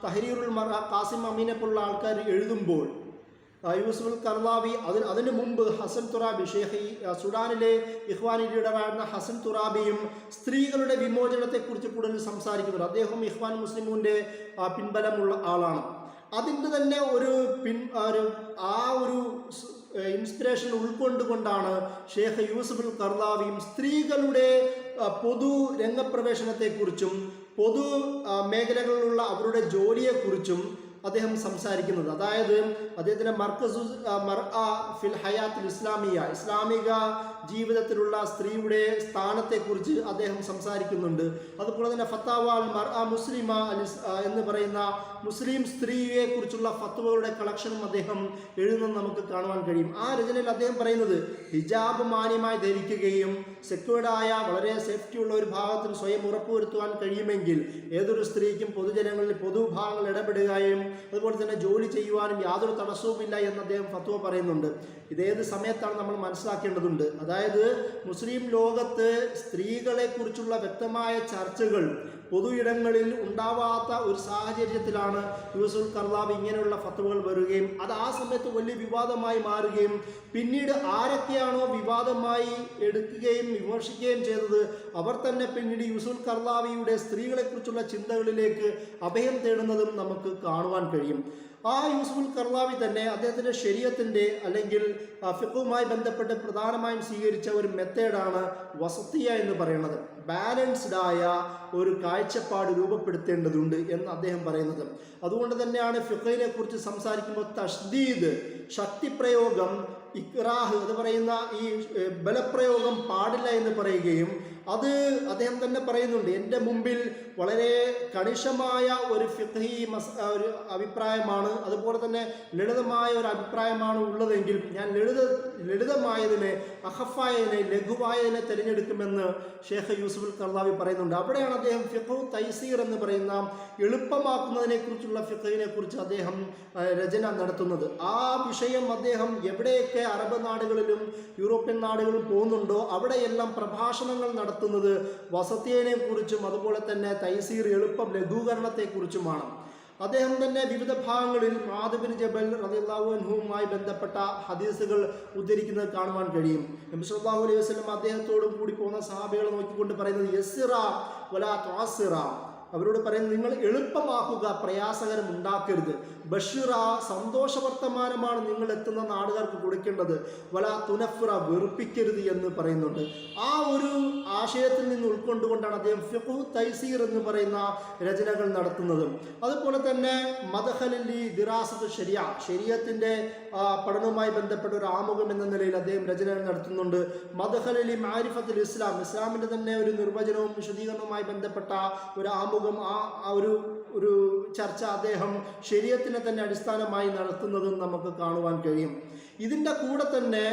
തഹരീറുൽ മർഅ ഖാസിം അമീനെ പോലുള്ള ആൾക്കാർ എഴുതുമ്പോൾ യൂസുഫുൽ ഖർളാവി അതിനു മുമ്പ് ഹസൻ തുറാബി, സുഡാനിലെ ഇഖ്വാനി ലീഡറായിരുന്ന ഹസൻ തുറാബിയും സ്ത്രീകളുടെ വിമോചനത്തെക്കുറിച്ച് കൂടുതൽ സംസാരിക്കുന്നുണ്ട്. അദ്ദേഹം ഇഖ്വാൻ മുസ്ലിമൂൻ്റെ പിൻബലമുള്ള ആളാണ്. അതിൻ്റെ തന്നെ ഒരു ഇൻസ്പിറേഷൻ ഉൾക്കൊണ്ടുകൊണ്ടാണ് ഷെയ്ഖ് യൂസുഫുൽ ഖർളാവിയും സ്ത്രീകളുടെ പൊതു രംഗപ്രവേശനത്തെക്കുറിച്ചും പൊതു മേഖലകളിലുള്ള അവരുടെ ജോലിയെക്കുറിച്ചും അദ്ദേഹം സംസാരിക്കുന്നത്. അതായത് അദ്ദേഹത്തിൻ്റെ മർഅ ഫിൽ ഹയാത്തുൽ ഇസ്ലാമിയ, ഇസ്ലാമിക ജീവിതത്തിലുള്ള സ്ത്രീയുടെ സ്ഥാനത്തെക്കുറിച്ച് അദ്ദേഹം സംസാരിക്കുന്നുണ്ട്. അതുപോലെ തന്നെ ഫത്താവ അൽ മർഅ മുസ്ലിമ എന്ന് പറയുന്ന മുസ്ലിം സ്ത്രീയെക്കുറിച്ചുള്ള ഫത്വകളുടെ കളക്ഷനും അദ്ദേഹം എഴുതുന്നത് നമുക്ക് കാണുവാൻ കഴിയും. ആ രചനയിൽ അദ്ദേഹം പറയുന്നത് ഹിജാബ് മാന്യമായി ധരിക്കുകയും സെക്യൂർഡായ വളരെ സേഫ്റ്റിയുള്ള ഒരു ഭാഗത്തിന് സ്വയം ഉറപ്പുവരുത്തുവാൻ കഴിയുമെങ്കിൽ ഏതൊരു സ്ത്രീക്കും പൊതുജനങ്ങളിൽ പൊതുഭാഗങ്ങളിൽ ഇടപെടുകയും അതുപോലെ തന്നെ ജോലി ചെയ്യുവാനും യാതൊരു തടസ്സവുമില്ല എന്ന് അദ്ദേഹം ഫത്വ പറയുന്നുണ്ട്. ഇതേത് സമയത്താണ് നമ്മൾ മനസ്സിലാക്കേണ്ടതുണ്ട്. അതായത് മുസ്ലിം ലോകത്ത് സ്ത്രീകളെക്കുറിച്ചുള്ള വ്യക്തമായ ചർച്ചകൾ പൊതു ഇടങ്ങളിൽ ഉണ്ടാവാത്ത ഒരു സാഹചര്യത്തിലാണ് യൂസുഫുൽ ഖർളാവി ഇങ്ങനെയുള്ള ഫത്വകൾ വരികയും അത് ആ സമയത്ത് വലിയ വിവാദമായി മാറുകയും പിന്നീട് ആരൊക്കെയാണോ വിവാദമായി എടുക്കുകയും വിമർശിക്കുകയും ചെയ്തത് അവർ തന്നെ പിന്നീട് യൂസുഫുൽ ഖർളാവിയുടെ സ്ത്രീകളെക്കുറിച്ചുള്ള ചിന്തകളിലേക്ക് അഭയം തേടുന്നതും നമുക്ക് കാണുവാൻ കഴിയും. ആ യൂസുഫുൽ ഖർളാവി തന്നെ അദ്ദേഹത്തിൻ്റെ ശരീഅത്തിൻ്റെ അല്ലെങ്കിൽ ഫിഖുമായി ബന്ധപ്പെട്ട് പ്രധാനമായും സ്വീകരിച്ച ഒരു മെത്തേഡാണ് വസത്തിയ എന്ന് പറയുന്നത്. ബാലൻസ്ഡ് ആയ ഒരു കാഴ്ചപ്പാട് രൂപപ്പെടുത്തേണ്ടതുണ്ട് എന്ന് അദ്ദേഹം പറയുന്നത്. അതുകൊണ്ട് തന്നെയാണ് ഫിഖിനെ കുറിച്ച് സംസാരിക്കുമ്പോൾ തഷ്ദീദ്, ശക്തിപ്രയോഗം, ഇക്റാഹ് എന്ന് പറയുന്ന ഈ ബലപ്രയോഗം പാടില്ല എന്ന് പറയുകയും അത് അദ്ദേഹം തന്നെ പറയുന്നുണ്ട്. എൻ്റെ മുമ്പിൽ വളരെ കണിശമായ ഒരു ഫിഖ്ഹി ഒരു അഭിപ്രായമാണ്, അതുപോലെ തന്നെ ലളിതമായ ഒരു അഭിപ്രായമാണ് ഉള്ളതെങ്കിൽ ഞാൻ ലളിതമായതിനെ, അഖഫായതിനെ, ലഘുവായതിനെ തിരഞ്ഞെടുക്കുമെന്ന് ഷെയ്ഖ് യൂസുഫുൽ ഖർളാവി പറയുന്നുണ്ട്. അവിടെയാണ് അദ്ദേഹം ഫിഖ്ഹു തൈസീർ എന്ന് പറയുന്ന എളുപ്പമാക്കുന്നതിനെ കുറിച്ചുള്ള ഫിഖ്ഹിനെ കുറിച്ച് അദ്ദേഹം രചന നടത്തുന്നത്. ആ വിഷയം അദ്ദേഹം എവിടെയൊക്കെ അറബ് നാടുകളിലും യൂറോപ്യൻ നാടുകളിലും പോകുന്നുണ്ടോ അവിടെയെല്ലാം പ്രഭാഷണങ്ങൾ നടത്തുന്നത് വസത്തിയനെ കുറിച്ചും അതുപോലെ തന്നെ തൈസീർ, എളുപ്പം, ലഘൂകരണത്തെക്കുറിച്ചുമാണ്. അദ്ദേഹം തന്നെ വിവിധ ഭാഗങ്ങളിൽ മുആദ് ബിൻ ജബൽ റളിയല്ലാഹു അൻഹുവുമായി ബന്ധപ്പെട്ട ഹദീസുകൾ ഉദ്ധരിക്കുന്നത് കാണുവാൻ കഴിയും. നബി സല്ലല്ലാഹു അലൈഹി വസല്ലം അദ്ദേഹത്തോടും കൂടി പോകുന്ന സഹാബികളെ നോക്കിക്കൊണ്ട് പറയുന്നത് യസ്സിറ വലാ തുഅസ്സിറ, അവരോട് പറയുന്നത്, നിങ്ങൾ എളുപ്പമാക്കുക, പ്രയാസകരം ഉണ്ടാക്കരുത്. ബഷീറ, സന്തോഷ വർത്തമാനമാണ് നിങ്ങൾ എത്തുന്ന നാടുകാർക്ക് കൊടുക്കേണ്ടത്. വല തുനഫ്ര, വെറുപ്പിക്കരുത് എന്ന് പറയുന്നുണ്ട്. ആ ഒരു ആശയത്തിൽ നിന്ന് ഉൾക്കൊണ്ടുകൊണ്ടാണ് അദ്ദേഹം ഫിഖ്ഹു തൈസീർ എന്ന് പറയുന്ന രചനകൾ നടത്തുന്നത്. അതുപോലെ തന്നെ മദ്ഖലി ദിറാസത്ത് ശരിയ, ശരീഅത്തിന്റെ പഠനവുമായി ബന്ധപ്പെട്ട ഒരു ആമുഖം എന്ന നിലയിൽ അദ്ദേഹം രചനകൾ നടത്തുന്നുണ്ട്. മദ്ഖലി മാരിഫത്തുൽ ഇസ്ലാം, ഇസ്ലാമിന്റെ തന്നെ ഒരു നിർവചനവും വിശദീകരണവുമായി ബന്ധപ്പെട്ട ഒരു ആമുഖം, ആ ഒരു ചർച്ച അദ്ദേഹം ശരീഅത്തിനെ തന്നെ അടിസ്ഥാനമായി നടത്തുന്നതും നമുക്ക് കാണുവാൻ കഴിയും. ഇതിൻ്റെ കൂടെ തന്നെ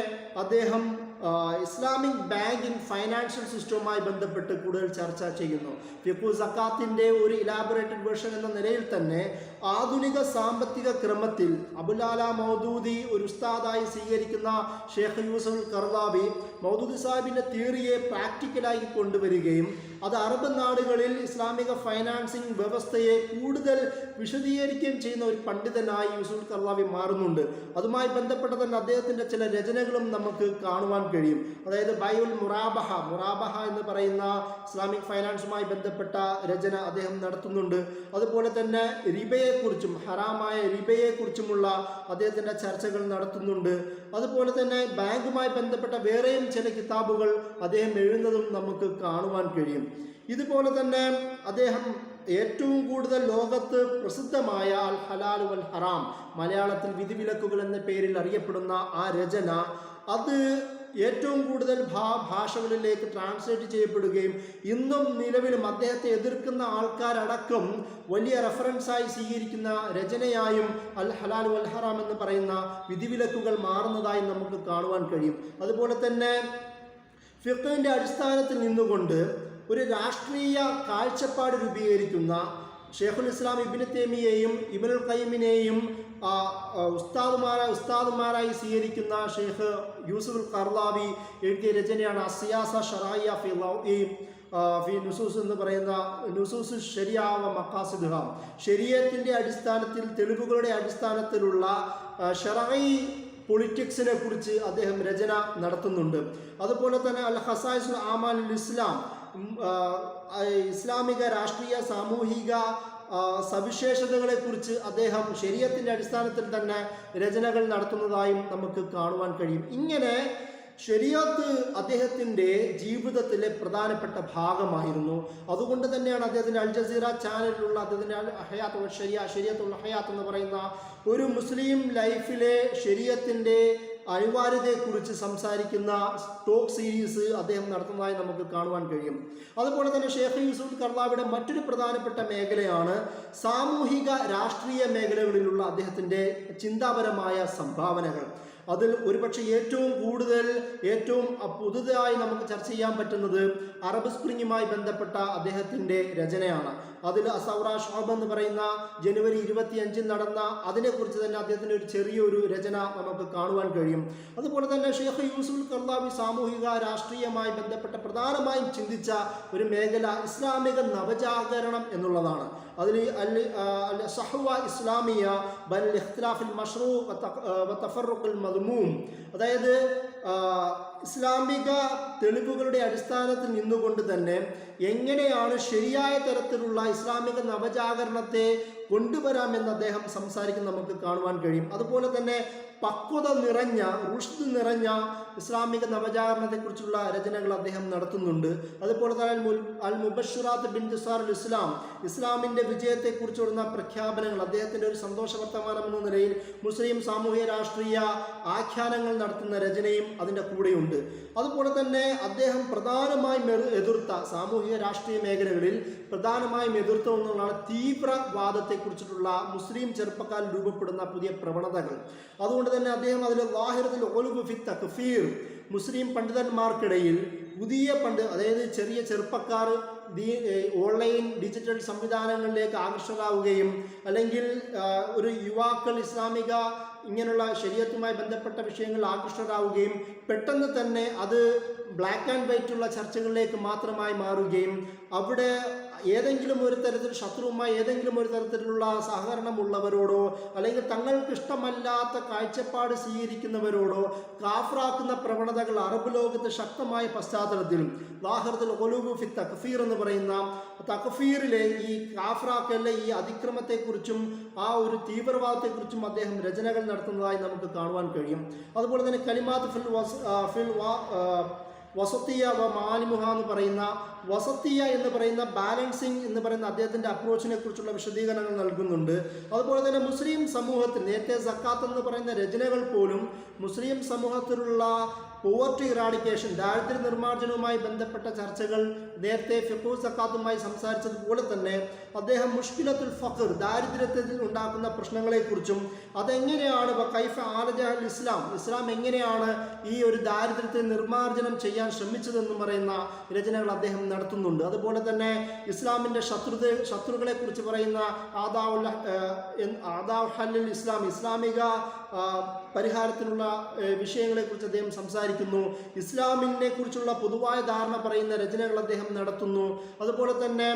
അദ്ദേഹം ഇസ്ലാമിക് ബാങ്കിങ് ഫൈനാൻഷ്യൽ സിസ്റ്റവുമായി ബന്ധപ്പെട്ട് കൂടുതൽ ചർച്ച ചെയ്യുന്നു. ഫിഖ്ഹു സക്കാത്തിൻ്റെ ഒരു ഇലാബറേറ്റഡ് വേർഷൻ എന്ന നിലയിൽ തന്നെ ആധുനിക സാമ്പത്തിക ക്രമത്തിൽ അബുലാല മൗദൂദി ഒരു ഉസ്താദായി സ്വീകരിക്കുന്ന ഷെയ്ഖ് യൂസുഫ് ഖർദാവി മൗദൂദി സാഹിബിൻ്റെ തിയറിയെ പ്രാക്ടിക്കലായി കൊണ്ടുവരികയും അത് അറബ് നാടുകളിൽ ഇസ്ലാമിക ഫൈനാൻസിങ് വ്യവസ്ഥയെ കൂടുതൽ വിശദീകരിക്കുകയും ചെയ്യുന്ന ഒരു പണ്ഡിതനായി യൂസുഫ് ഖർദാവി മാറുന്നുണ്ട്. അതുമായി ബന്ധപ്പെട്ട തന്നെ അദ്ദേഹത്തിൻ്റെ ചില രചനകളും നമുക്ക് കാണുവാൻ കഴിയും. അതായത് ബൈഉൽ മുറാബഹ എന്ന് പറയുന്ന ഇസ്ലാമിക് ഫൈനാൻസുമായി ബന്ധപ്പെട്ട രചന അദ്ദേഹം നടത്തുന്നുണ്ട്. അതുപോലെ തന്നെ റിബയെക്കുറിച്ചും ഹറാമായ റിബയെക്കുറിച്ചുമുള്ള അദ്ദേഹത്തിൻ്റെ ചർച്ചകൾ നടത്തുന്നുണ്ട്. അതുപോലെ തന്നെ ബാങ്കുമായി ബന്ധപ്പെട്ട വേറെയും ചില കിതാബുകൾ അദ്ദേഹം എഴുതുന്നതും നമുക്ക് കാണുവാൻ കഴിയും. ഇതുപോലെ തന്നെ അദ്ദേഹം ഏറ്റവും കൂടുതൽ ലോകത്ത് പ്രസിദ്ധമായ അൽ ഹലാൽ വൽ ഹറാം, മലയാളത്തിൽ വിധിവിലക്കുകൾ എന്ന പേരിൽ അറിയപ്പെടുന്ന ആ രചന, അത് ഏറ്റവും കൂടുതൽ ഭാഷകളിലേക്ക് ട്രാൻസ്ലേറ്റ് ചെയ്യപ്പെടുകയും ഇന്നും നിലവിലും അദ്ദേഹത്തെ എതിർക്കുന്ന ആൾക്കാരടക്കം വലിയ റെഫറൻസായി സ്വീകരിക്കുന്ന രചനയായും അൽ ഹലാൽ വൽ ഹറാം എന്ന് പറയുന്ന വിധിവിലക്കുകൾ മാറുന്നതായി നമുക്ക് കാണുവാൻ കഴിയും. അതുപോലെ തന്നെ ഫിഖ്ഹിന്റെ അടിസ്ഥാനത്തിൽ നിന്നുകൊണ്ട് ഒരു രാഷ്ട്രീയ കാഴ്ചപ്പാട് രൂപീകരിക്കുന്ന ഷെയ്ഖുൽ ഇസ്ലാം ഇബ്നു തൈമിയയെയും ഇബ്നുൽ ഖയ്യിമിനെയും ഉസ്താദുമാരായി സ്വീകരിക്കുന്ന ഷെയ്ഖ് യൂസുഫ് ഖർദാവി എഴുതിയ രചനയാണ് അസിയാസ ഷറായിയ ഫി നുസൂസ് എന്ന് പറയുന്ന നുസൂസ് ശരിയ വ മഖാസിദുഹ, ശരീഅത്തിന്റെ അടിസ്ഥാനത്തിൽ തെളിവുകളുടെ അടിസ്ഥാനത്തിലുള്ള ഷറഈ പൊളിറ്റിക്സിനെ കുറിച്ച് അദ്ദേഹം രചന നടത്തുന്നുണ്ട്. അതുപോലെ തന്നെ അൽ ഖസായിസുൽ ആമാലുൽ ഇസ്ലാം, ഇസ്ലാമിക രാഷ്ട്രീയ സാമൂഹിക സവിശേഷതകളെക്കുറിച്ച് അദ്ദേഹം ശരീഅത്തിന്റെ അടിസ്ഥാനത്തിൽ തന്നെ രചനകൾ നടത്തുന്നതായും നമുക്ക് കാണുവാൻ കഴിയും. ഇങ്ങനെ ശരീഅത്ത് അദ്ദേഹത്തിൻ്റെ ജീവിതത്തിലെ പ്രധാനപ്പെട്ട ഭാഗമായിരുന്നു. അതുകൊണ്ട് തന്നെയാണ് അദ്ദേഹത്തിൻ്റെ അൽ ജസീറ ചാനലിലുള്ള അദ്ദേഹത്തിൻ്റെ ഹയാത്തുൽ ശരീഅത്തുൽ ഹയാത്ത് എന്ന് പറയുന്ന ഒരു മുസ്ലിം ലൈഫിലെ ശരീഅത്തിൻ്റെ അനിവാര്യതയെക്കുറിച്ച് സംസാരിക്കുന്ന ടോക്ക് സീരീസ് അദ്ദേഹം നടത്തുന്നതായി നമുക്ക് കാണുവാൻ കഴിയും. അതുപോലെ തന്നെ ഷെയ്ഖ് യൂസുഫ് ഖർദാവിയുടെ മറ്റൊരു പ്രധാനപ്പെട്ട മേഖലയാണ് സാമൂഹിക രാഷ്ട്രീയ മേഖലകളിലുള്ള അദ്ദേഹത്തിൻ്റെ ചിന്താപരമായ സംഭാവനകൾ. അതിൽ ഒരുപക്ഷെ ഏറ്റവും പുതുതായി നമുക്ക് ചർച്ച ചെയ്യാൻ പറ്റുന്നത് അറബ് സ്പ്രിങ്ങുമായി ബന്ധപ്പെട്ട അദ്ദേഹത്തിൻ്റെ രചനയാണ്. അതിൽ അസൗറ ഷോബ് എന്ന് പറയുന്ന ജനുവരി 25 നടന്ന അതിനെക്കുറിച്ച് തന്നെ അദ്ദേഹത്തിൻ്റെ ഒരു ചെറിയൊരു രചന നമുക്ക് കാണുവാൻ കഴിയും. അതുപോലെ തന്നെ ഷെയ്ഖ് യൂസുഫ് ഖർദാവി സാമൂഹിക രാഷ്ട്രീയമായി ബന്ധപ്പെട്ട പ്രധാനമായും ചിന്തിച്ച ഒരു മേഖല ഇസ്ലാമിക നവജാഗരണം എന്നുള്ളതാണ്. അതിൽ സഹ്വ ഇസ്ലാമിയ ബൽ ഇഖ്തിലാഫിൽ മഷ്റൂ വ തഫറുഖുൽ മദ്മൂം, അതായത് ഇസ്ലാമിക തെളിവുകളുടെ അടിസ്ഥാനത്തിൽ നിന്നുകൊണ്ട് തന്നെ എങ്ങനെയാണ് ശരിയായ തരത്തിലുള്ള ഇസ്ലാമിക നവജാഗരണത്തെ കൊണ്ടുവരാമെന്ന് അദ്ദേഹം സംസാരിക്കുന്നത് നമുക്ക് കാണുവാൻ കഴിയും. അതുപോലെ തന്നെ പക്വത നിറഞ്ഞ റുഷ്ദ് നിറഞ്ഞ ഇസ്ലാമിക നവജാഗരണത്തെക്കുറിച്ചുള്ള രചനകൾ അദ്ദേഹം നടത്തുന്നുണ്ട്. അതുപോലെ തന്നെ അൽ മുബശ്ശിറാത്ത് ബിൻതിസാറുൽ ഇസ്ലാം, ഇസ്ലാമിൻ്റെ വിജയത്തെക്കുറിച്ചുള്ള പ്രഖ്യാപനങ്ങൾ, അദ്ദേഹത്തിൻ്റെ ഒരു സന്തോഷ വർത്തമാനം എന്ന നിലയിൽ മുസ്ലിം സാമൂഹ്യ രാഷ്ട്രീയ ആഖ്യാനങ്ങൾ നടത്തുന്ന രചനയും അതിൻ്റെ കൂടെയുണ്ട്. അതുപോലെ തന്നെ അദ്ദേഹം പ്രധാനമായും എതിർത്ത സാമൂഹിക രാഷ്ട്രീയ മേഖലകളിൽ പ്രധാനമായും എതിർത്ത ഒന്നുള്ളതാണ് തീവ്രവാദത്തെക്കുറിച്ചിട്ടുള്ള മുസ്ലിം ചെറുപ്പക്കാർ രൂപപ്പെടുന്ന പുതിയ പ്രവണതകൾ. അതുകൊണ്ട് തന്നെ അദ്ദേഹം അതിൽ ളാഹിറത്തുൽ ഉലൂം ഫി തക്ഫീർ, മുസ്ലിം പണ്ഡിതന്മാർക്കിടയിൽ അതായത് ചെറിയ ചെറുപ്പക്കാർ ഓൺലൈൻ ഡിജിറ്റൽ സംവിധാനങ്ങളിലേക്ക് ആകർഷകരാവുകയും അല്ലെങ്കിൽ ഒരു യുവാക്കൾ ഇസ്ലാമിക ഇങ്ങനെയുള്ള ശരീഅത്തുമായി ബന്ധപ്പെട്ട വിഷയങ്ങളിൽ ആകർഷകരാവുകയും പെട്ടെന്ന് തന്നെ അത് ബ്ലാക്ക് ആൻഡ് വൈറ്റ് ഉള്ള ചർച്ചകളിലേക്ക് മാത്രമായി മാറുകയും അവിടെ ഏതെങ്കിലും ഒരു തരത്തിൽ ശത്രുവുമായി ഏതെങ്കിലും ഒരു തരത്തിലുള്ള സഹകരണമുള്ളവരോടോ അല്ലെങ്കിൽ തങ്ങൾക്ക് ഇഷ്ടമല്ലാത്ത കാഴ്ചപ്പാട് സ്വീകരിക്കുന്നവരോടോ കാഫറാക്കുന്ന പ്രവണതകൾ അറബ് ലോകത്ത് ശക്തമായ പശ്ചാത്തലത്തിൽ ലാഹിറത്തുൽ ഖുലൂബ് ഫി തക്ഫീർ എന്ന് പറയുന്ന തക്ഫീറിലെ ഈ കാഫറാക്കലിലെ ഈ അതിക്രമത്തെക്കുറിച്ചും ആ ഒരു തീവ്രവാദത്തെക്കുറിച്ചും അദ്ദേഹം രചനകൾ നടത്തുന്നതായി നമുക്ക് കാണുവാൻ കഴിയും. അതുപോലെ തന്നെ കലിമാത്ത് ഫിൽ വസത്തിയ വ മാലിമുഹ എന്ന് പറയുന്ന വസത്തിയ എന്ന് പറയുന്ന ബാലൻസിങ് എന്ന് പറയുന്ന അദ്ദേഹത്തിൻ്റെ അപ്രോച്ചിനെ കുറിച്ചുള്ള വിശദീകരണങ്ങൾ നൽകുന്നുണ്ട്. അതുപോലെ തന്നെ മുസ്ലിം സമൂഹത്തിൽ നേരത്തെ സക്കാത്ത് എന്ന് പറയുന്ന രചനകൾ പോലും മുസ്ലിം സമൂഹത്തിലുള്ള പോവർട്ടി ഇറാഡിക്കേഷൻ ദാരിദ്ര്യ നിർമ്മാർജ്ജനവുമായി ബന്ധപ്പെട്ട ചർച്ചകൾ നേരത്തെ ഫിഖ്ഹു സക്കാത്തുമായി സംസാരിച്ചതുപോലെ തന്നെ അദ്ദേഹം മുഷ്കിലത്തുൽ ഫഖർ ദാരിദ്ര്യത്തിൽ ഉണ്ടാക്കുന്ന പ്രശ്നങ്ങളെക്കുറിച്ചും അതെങ്ങനെയാണ് കൈഫ ആലജഹൽ ഇസ്ലാം എങ്ങനെയാണ് ഈ ഒരു ദാരിദ്ര്യത്തെ നിർമ്മാർജ്ജനം ചെയ്യാൻ ശ്രമിച്ചതെന്ന് പറയുന്ന രചനകൾ അദ്ദേഹം നടത്തുന്നുണ്ട്. അതുപോലെ തന്നെ ഇസ്ലാമിൻ്റെ ശത്രുക്കളെ കുറിച്ച് പറയുന്ന ആദാഉൽ ഇസ്ലാമിക പരിഹാരത്തിനുള്ള വിഷയങ്ങളെക്കുറിച്ച് അദ്ദേഹം സംസാരിക്കുന്നു. ഇസ്ലാമിനെ കുറിച്ചുള്ള പൊതുവായ ധാരണ പറയുന്ന രചനകൾ അദ്ദേഹം നടത്തുന്നു. അതുപോലെ തന്നെ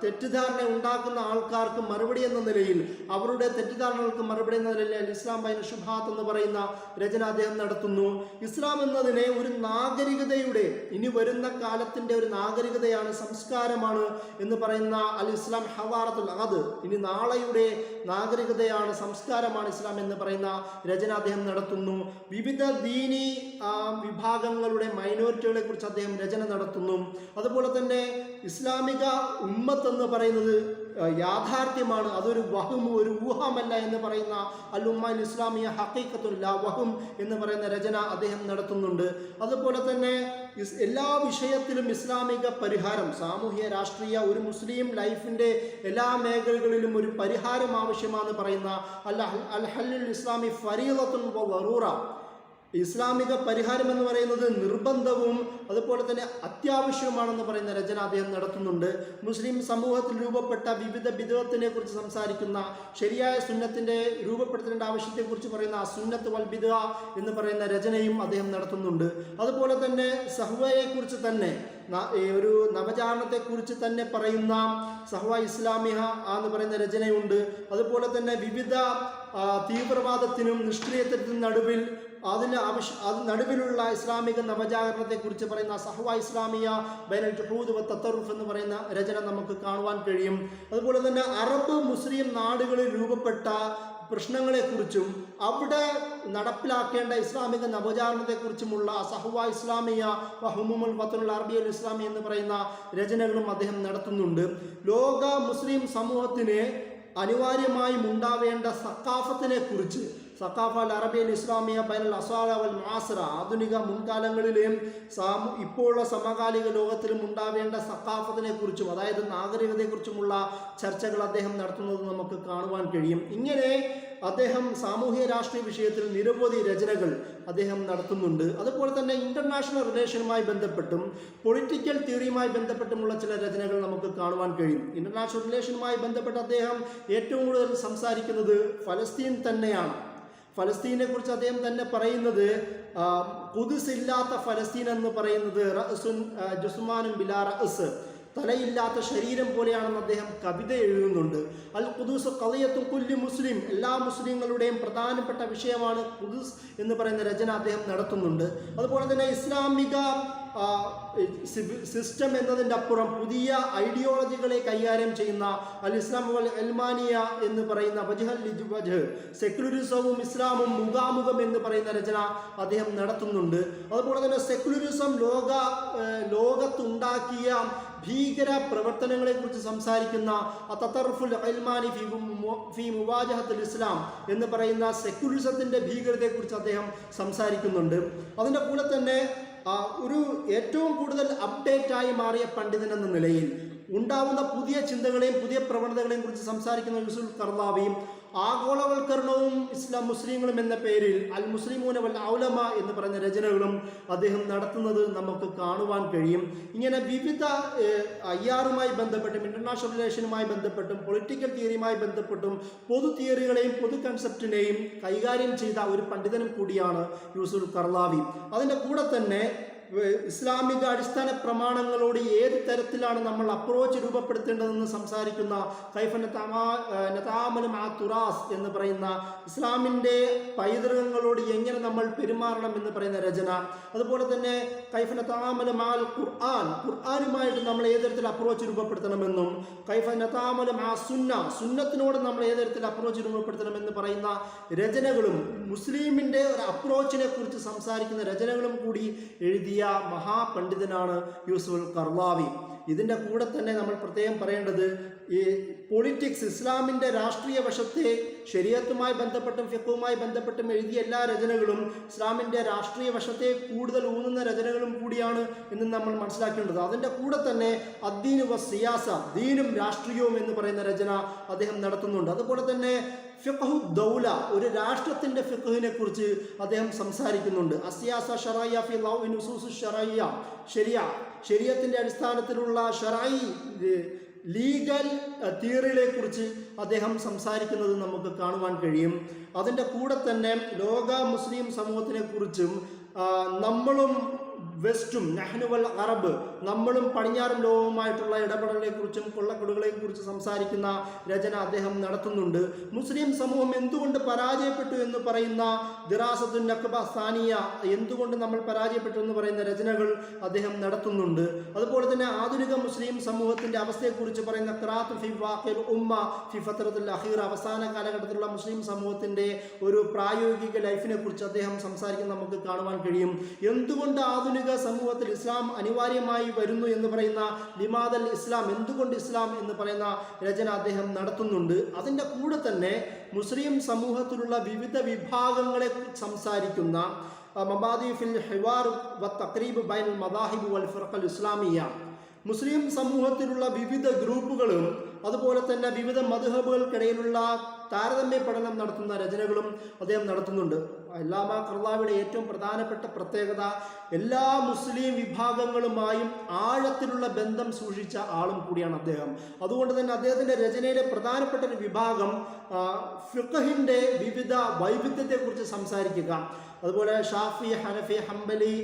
തെറ്റിദ്ധാരണ ഉണ്ടാക്കുന്ന ആൾക്കാർക്ക് മറുപടി എന്ന നിലയിൽ അവരുടെ തെറ്റിദ്ധാരണകൾക്ക് മറുപടി എന്ന നിലയിൽ ഇസ്ലാം ബൈന ശുബ്ഹാത്ത് എന്ന് പറയുന്ന രചന അദ്ദേഹം നടത്തുന്നു. ഇസ്ലാം എന്നതിനെ ഒരു നാഗരികതയുടെ ഇനി വരുന്ന കാലത്തിൻ്റെ ഒരു നാഗരികതയാണ്, സംസ്കാരമാണ് എന്ന് പറയുന്ന അൽ ഇസ്ലാം ഹവാറത്തുൽ അഹദ്, ഇനി നാളെയുടെ നാഗരികതയാണ്, സംസ്കാരമാണ് ഇസ്ലാം എന്ന് പറയുന്ന രചന അദ്ദേഹം നടത്തുന്നു. വിവിധ ദീനി വിഭാഗങ്ങളുടെ മൈനോറിറ്റികളെ കുറിച്ച് അദ്ദേഹം രചന നടത്തുന്നു. അതുപോലെ തന്നെ ഇസ്ലാമിക ഉമ്മത്ത് എന്ന് പറയുന്നത് യാഥാർത്ഥ്യമാണ്, അതൊരു വഹും ഒരു ഊഹമല്ല എന്ന് പറയുന്ന അൽ ഉമ്മൽ ഇസ്ലാമിയ ഹഖീഖത്തുൽ ലാ വഹും എന്ന് പറയുന്ന രചന അദ്ദേഹം നടത്തുന്നുണ്ട്. അതുപോലെ തന്നെ എല്ലാ വിഷയത്തിലും ഇസ്ലാമിക പരിഹാരം, സാമൂഹ്യ രാഷ്ട്രീയ ഒരു മുസ്ലിം ലൈഫിൻ്റെ എല്ലാ മേഖലകളിലും ഒരു പരിഹാരം ആവശ്യമാണെന്ന് പറയുന്ന അൽ ഹല്ലുൽ ഇസ്ലാമി ഫരീളത്തുൻ വ വറൂറ, ഇസ്ലാമിക പരിഹാരം എന്ന് പറയുന്നത് നിർബന്ധവും അതുപോലെ തന്നെ അത്യാവശ്യവുമാണെന്ന് പറയുന്ന രചന അദ്ദേഹം നടത്തുന്നുണ്ട്. മുസ്ലിം സമൂഹത്തിൽ രൂപപ്പെട്ട വിവിധ ബിദ്അത്തിനെ കുറിച്ച് സംസാരിക്കുന്ന, ശരിയായ സുന്നത്തിൻ്റെ രൂപപ്പെടുത്തേണ്ട ആവശ്യത്തെക്കുറിച്ച് പറയുന്ന സുന്നത്ത് വൽ ബിദ്അ എന്ന് പറയുന്ന രചനയും അദ്ദേഹം നടത്തുന്നുണ്ട്. അതുപോലെ തന്നെ സഹ്വയെക്കുറിച്ച് തന്നെ ഒരു നവജാഗരണത്തെക്കുറിച്ച് തന്നെ പറയുന്ന സഹ്വ ഇസ്ലാമിഹ എന്ന് പറയുന്ന രചനയുണ്ട്. അതുപോലെ തന്നെ വിവിധ തീവ്രവാദത്തിനും നിഷ്ക്രിയത്വത്തിനും നടുവിലുള്ള ഇസ്ലാമിക നവജാഗരണത്തെക്കുറിച്ച് പറയുന്ന സഹ്വ ഇസ്ലാമിയ ബൈനൽ ജുഹൂദ് വ തത്തറുഫ് എന്ന് പറയുന്ന രചന നമുക്ക് കാണുവാൻ കഴിയും. അതുപോലെ തന്നെ അറബ് മുസ്ലിം നാടുകളിൽ രൂപപ്പെട്ട പ്രശ്നങ്ങളെക്കുറിച്ചും അവിടെ നടപ്പിലാക്കേണ്ട ഇസ്ലാമിക നവജാഗരണത്തെക്കുറിച്ചുമുള്ള സഹ്വ ഇസ്ലാമിയ ഹുമുമുൽ വത്തനുൽ അറബിയുൽ ഇസ്ലാമി എന്ന് പറയുന്ന രചനകളും അദ്ദേഹം നടത്തുന്നുണ്ട്. ലോക മുസ്ലിം സമൂഹത്തിന് അനിവാര്യമായും ഉണ്ടാവേണ്ട സക്കാഫത്തിനെ കുറിച്ച്, സക്കാഫ അൽ അറബിയൽ ഇസ്ലാമിയ ബൈനൽ അസാല വൽ മുആസിറ, ആധുനിക മുൻകാലങ്ങളിലെയും ഇപ്പോഴുള്ള സമകാലിക ലോകത്തിലും ഉണ്ടാവേണ്ട സക്കാഫത്തിനെ കുറിച്ചും അതായത് നാഗരികതയെക്കുറിച്ചുമുള്ള ചർച്ചകൾ അദ്ദേഹം നടത്തുന്നത് നമുക്ക് കാണുവാൻ കഴിയും. ഇങ്ങനെ അദ്ദേഹം സാമൂഹ്യ രാഷ്ട്രീയ വിഷയത്തിൽ നിരവധി രചനകൾ അദ്ദേഹം നടത്തുന്നുണ്ട്. അതുപോലെ തന്നെ ഇൻ്റർനാഷണൽ റിലേഷനുമായി ബന്ധപ്പെട്ടും പൊളിറ്റിക്കൽ തിയറിയുമായി ബന്ധപ്പെട്ടുമുള്ള ചില രചനകൾ നമുക്ക് കാണുവാൻ കഴിയും. ഇൻ്റർനാഷണൽ റിലേഷനുമായി ബന്ധപ്പെട്ട് അദ്ദേഹം ഏറ്റവും കൂടുതൽ സംസാരിക്കുന്നത് ഫലസ്തീൻ തന്നെയാണ്. ഫലസ്തീനെ കുറിച്ച് അദ്ദേഹം തന്നെ പറയുന്നത് ഖുദ്സ് ഇല്ലാത്ത ഫലസ്തീൻ എന്ന് പറയുന്നത് റഅസുൻ ജുസ്മാനും ബിലാ റഅസ്, തലയില്ലാത്ത ശരീരം പോലെയാണെന്ന് അദ്ദേഹം കവിത എഴുതുന്നുണ്ട്. അൽ ഖുദൂസ് ഖളിയത്തുൽ കുല്ലി മുസ്ലിം, എല്ലാ മുസ്ലിങ്ങളുടെയും പ്രധാനപ്പെട്ട വിഷയമാണ് ഖുദൂസ് എന്ന് പറയുന്ന രചന അദ്ദേഹം നടത്തുന്നുണ്ട്. അതുപോലെ തന്നെ ഇസ്ലാമിക സിസ്റ്റം എന്നതിൻ്റെ അപ്പുറം പുതിയ ഐഡിയോളജികളെ കൈകാര്യം ചെയ്യുന്ന അൽ ഇസ്ലാം വൽ അൽമാനിയ എന്ന് പറയുന്ന വജ്ഹ്, സെക്യുലറിസവും ഇസ്ലാമും മുഖാമുഖം എന്ന് പറയുന്ന രചന അദ്ദേഹം നടത്തുന്നുണ്ട്. അതുപോലെ തന്നെ സെക്യുലറിസം ലോകത്തുണ്ടാക്കിയ ഭീകര പ്രവർത്തനങ്ങളെക്കുറിച്ച് സംസാരിക്കുന്ന തത്തറുഫുൽ അൽമാനി ഫി മുവാജഹത്തുൽ ഇസ്ലാം എന്ന് പറയുന്ന സെക്യുലറിസത്തിൻ്റെ ഭീകരതയെക്കുറിച്ച് അദ്ദേഹം സംസാരിക്കുന്നുണ്ട്. അതിൻ്റെ കൂടെ തന്നെ ഒരു ഏറ്റവും കൂടുതൽ അപ്ഡേറ്റായി മാറിയ പണ്ഡിതൻ എന്ന നിലയിൽ ഉണ്ടാവുന്ന പുതിയ ചിന്തകളെയും പുതിയ പ്രവണതകളെയും കുറിച്ച് സംസാരിക്കുന്ന യൂസുഫ് ഖർളാവിയും ആഗോളവൽക്കരണവും മുസ്ലിങ്ങളും എന്ന പേരിൽ അൽ മുസ്ലിമൂന വൽ ഔലമ എന്ന് പറയുന്ന രചനകളും അദ്ദേഹം നടത്തുന്നത് നമുക്ക് കാണുവാൻ കഴിയും. ഇങ്ങനെ വിവിധ IR-മായി ബന്ധപ്പെട്ടും ഇൻ്റർനാഷണൽ റിലേഷനുമായി ബന്ധപ്പെട്ടും പൊളിറ്റിക്കൽ തിയറിയുമായി ബന്ധപ്പെട്ടും പൊതു തിയറികളെയും പൊതു കൺസെപ്റ്റിനെയും കൈകാര്യം ചെയ്ത ഒരു പണ്ഡിതനും കൂടിയാണ് യൂസുഫ് ഖർളാവി. അതിൻ്റെ കൂടെ തന്നെ ഇസ്ലാമിക അടിസ്ഥാന പ്രമാണങ്ങളോട് ഏത് തരത്തിലാണ് നമ്മൾ അപ്രോച്ച് രൂപപ്പെടുത്തേണ്ടതെന്ന് സംസാരിക്കുന്ന കൈഫ നതാമൽ മാ തുറാസ് എന്ന് പറയുന്ന ഇസ്ലാമിൻ്റെ പൈതൃകങ്ങളോട് എങ്ങനെ നമ്മൾ പെരുമാറണം എന്ന് പറയുന്ന രചന, അതുപോലെ തന്നെ കൈഫ നതാമൽ മാൽ ഖുർആൻ, ഖുർആനുമായിട്ട് നമ്മൾ ഏത് തരത്തിൽ അപ്രോച്ച് രൂപപ്പെടുത്തണമെന്നും കൈഫ നതാമൽ മാ സുന്നത്തിനോട് നമ്മൾ ഏത് തരത്തിൽ അപ്രോച്ച് രൂപപ്പെടുത്തണമെന്ന് പറയുന്ന രചനകളും മുസ്ലിമിൻ്റെ ഒരു അപ്രോച്ചിനെ കുറിച്ച് സംസാരിക്കുന്ന രചനകളും കൂടി എഴുതിയ മഹാപണ്ഡിതനാണ് യൂസുഫുൽ ഖർളാവി. ഇതിൻ്റെ കൂടെ തന്നെ നമ്മൾ പ്രത്യേകം പറയേണ്ടത് ഈ പൊളിറ്റിക്സ്, ഇസ്ലാമിൻ്റെ രാഷ്ട്രീയ വശത്തെ ശരീഅത്തുമായി ബന്ധപ്പെട്ടും ഫിഖ്ഹുമായി ബന്ധപ്പെട്ടും എഴുതിയ എല്ലാ രചനകളും ഇസ്ലാമിൻ്റെ രാഷ്ട്രീയ വശത്തെ കൂടുതൽ ഊന്നുന്ന രചനകളും കൂടിയാണ് എന്ന് നമ്മൾ മനസ്സിലാക്കേണ്ടത്. അതിൻ്റെ കൂടെ തന്നെ അദ്ദീനു വ സിയാസ, ദീനും രാഷ്ട്രീയവും എന്ന് പറയുന്ന രചന അദ്ദേഹം നടത്തുന്നുണ്ട്. അതുപോലെ തന്നെ ഫിഖ്ഹു ദൗല, ഒരു രാഷ്ട്രത്തിൻ്റെ ഫിഖ്ഹിനെ കുറിച്ച് അദ്ദേഹം സംസാരിക്കുന്നുണ്ട്. അസിയാസ ഷറയ്യ ഫി ലൗഇ നുസൂസ് ഷറയ്യ, ശരീഅത്തിൻ്റെ അടിസ്ഥാനത്തിലുള്ള ഷറഈ ലീഗൽ തിയറികളെ കുറിച്ച് അദ്ദേഹം സംസാരിക്കുന്നത് നമുക്ക് കാണുവാൻ കഴിയും. അതിൻ്റെ കൂടെ തന്നെ ലോക മുസ്ലിം സമൂഹത്തിനെ കുറിച്ചും നമ്മളും വെസ്റ്റും നഹ്നു വൽ അറബ്, നമ്മളും പടിഞ്ഞാറൻ ലോകവുമായിട്ടുള്ള ഇടപെടലിനെ കുറിച്ചും കൊള്ളക്കൊടുകളെ കുറിച്ച് സംസാരിക്കുന്ന രചന അദ്ദേഹം നടത്തുന്നുണ്ട്. മുസ്ലിം സമൂഹം എന്തുകൊണ്ട് പരാജയപ്പെട്ടു എന്ന് പറയുന്ന ദിറാസത്തുൻ നഖബ സാനിയ, എന്തുകൊണ്ട് നമ്മൾ പരാജയപ്പെട്ടു എന്ന് പറയുന്ന രചനകൾ അദ്ദേഹം നടത്തുന്നുണ്ട്. അതുപോലെ തന്നെ ആധുനിക മുസ്ലിം സമൂഹത്തിൻ്റെ അവസ്ഥയെക്കുറിച്ച് പറയുന്ന ഖിറാഅത്ത് ഫി വാഖിൽ ഉമ്മ ഫി ഫത്രത്തുൽ അഖീറ, അവസാന കാലഘട്ടത്തിലുള്ള മുസ്ലിം സമൂഹത്തിൻ്റെ ഒരു പ്രായോഗിക ലൈഫിനെ കുറിച്ച് അദ്ദേഹം സംസാരിക്കുന്നത് നമുക്ക് കാണുവാൻ കഴിയും. എന്തുകൊണ്ട് ആധുനിക സമൂഹത്തിൽ ഇസ്ലാം അനിവാര്യമായി വരുന്നു എന്ന് പറയുന്ന ലിമാദൽ ഇസ്ലാം, എന്തുകൊണ്ട് ഇസ്ലാം എന്ന് പറയുന്ന രചന അദ്ദേഹം നടത്തുന്നുണ്ട്. അതിൻ്റെ കൂടെ തന്നെ മുസ്ലിം സമൂഹത്തിലുള്ള വിവിധ വിഭാഗങ്ങളെ സംസാരിക്കുന്ന മബാദി ഫിൽ ഹിവാർ വ തഖ്രീബ് ബൈനൽ മദാഹിബ് വൽ ഫിർഖൽ ഇസ്ലാമിയ, മുസ്ലിം സമൂഹത്തിലുള്ള വിവിധ ഗ്രൂപ്പുകളും അതുപോലെ തന്നെ വിവിധ മദ്ഹബുകൾക്കിടയിലുള്ള താരതമ്യ പഠനം നടത്തുന്ന രചനകളും അദ്ദേഹം നടത്തുന്നുണ്ട്. അല്ലാമ ഖർളാവിയുടെ ഏറ്റവും പ്രധാനപ്പെട്ട പ്രത്യേകത എല്ലാ മുസ്ലിം വിഭാഗങ്ങളുമായും ആഴത്തിലുള്ള ബന്ധം സൂക്ഷിച്ച ആളും കൂടിയാണ് അദ്ദേഹം. അതുകൊണ്ട് തന്നെ അദ്ദേഹത്തിൻ്റെ രചനയിലെ പ്രധാനപ്പെട്ട ഒരു വിഭാഗം ഫിഖ്ഹിൻ്റെ വിവിധ വൈവിധ്യത്തെക്കുറിച്ച് സംസാരിക്കുക, അതുപോലെ ഷാഫി, ഹനഫി, ഹംബലി,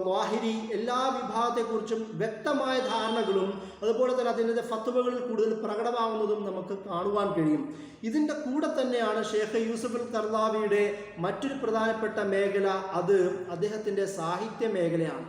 ളാഹിരി എല്ലാ വിഭാഗത്തെക്കുറിച്ചും വ്യക്തമായ ധാരണകളും അതുപോലെ തന്നെ അതിൻ്റെ ഫത്വകളിൽ കൂടുതൽ പ്രകടമാവുന്നതും നമുക്ക് കാണുവാൻ കഴിയും. ഇതിൻ്റെ കൂടെ തന്നെയാണ് ഷെയ്ഖ് യൂസുഫുൽ ഖർളാവിയുടെ മറ്റൊരു പ്രധാനപ്പെട്ട മേഖല, അത് അദ്ദേഹത്തിൻ്റെ സാഹിത്യ മേഖലയാണ്.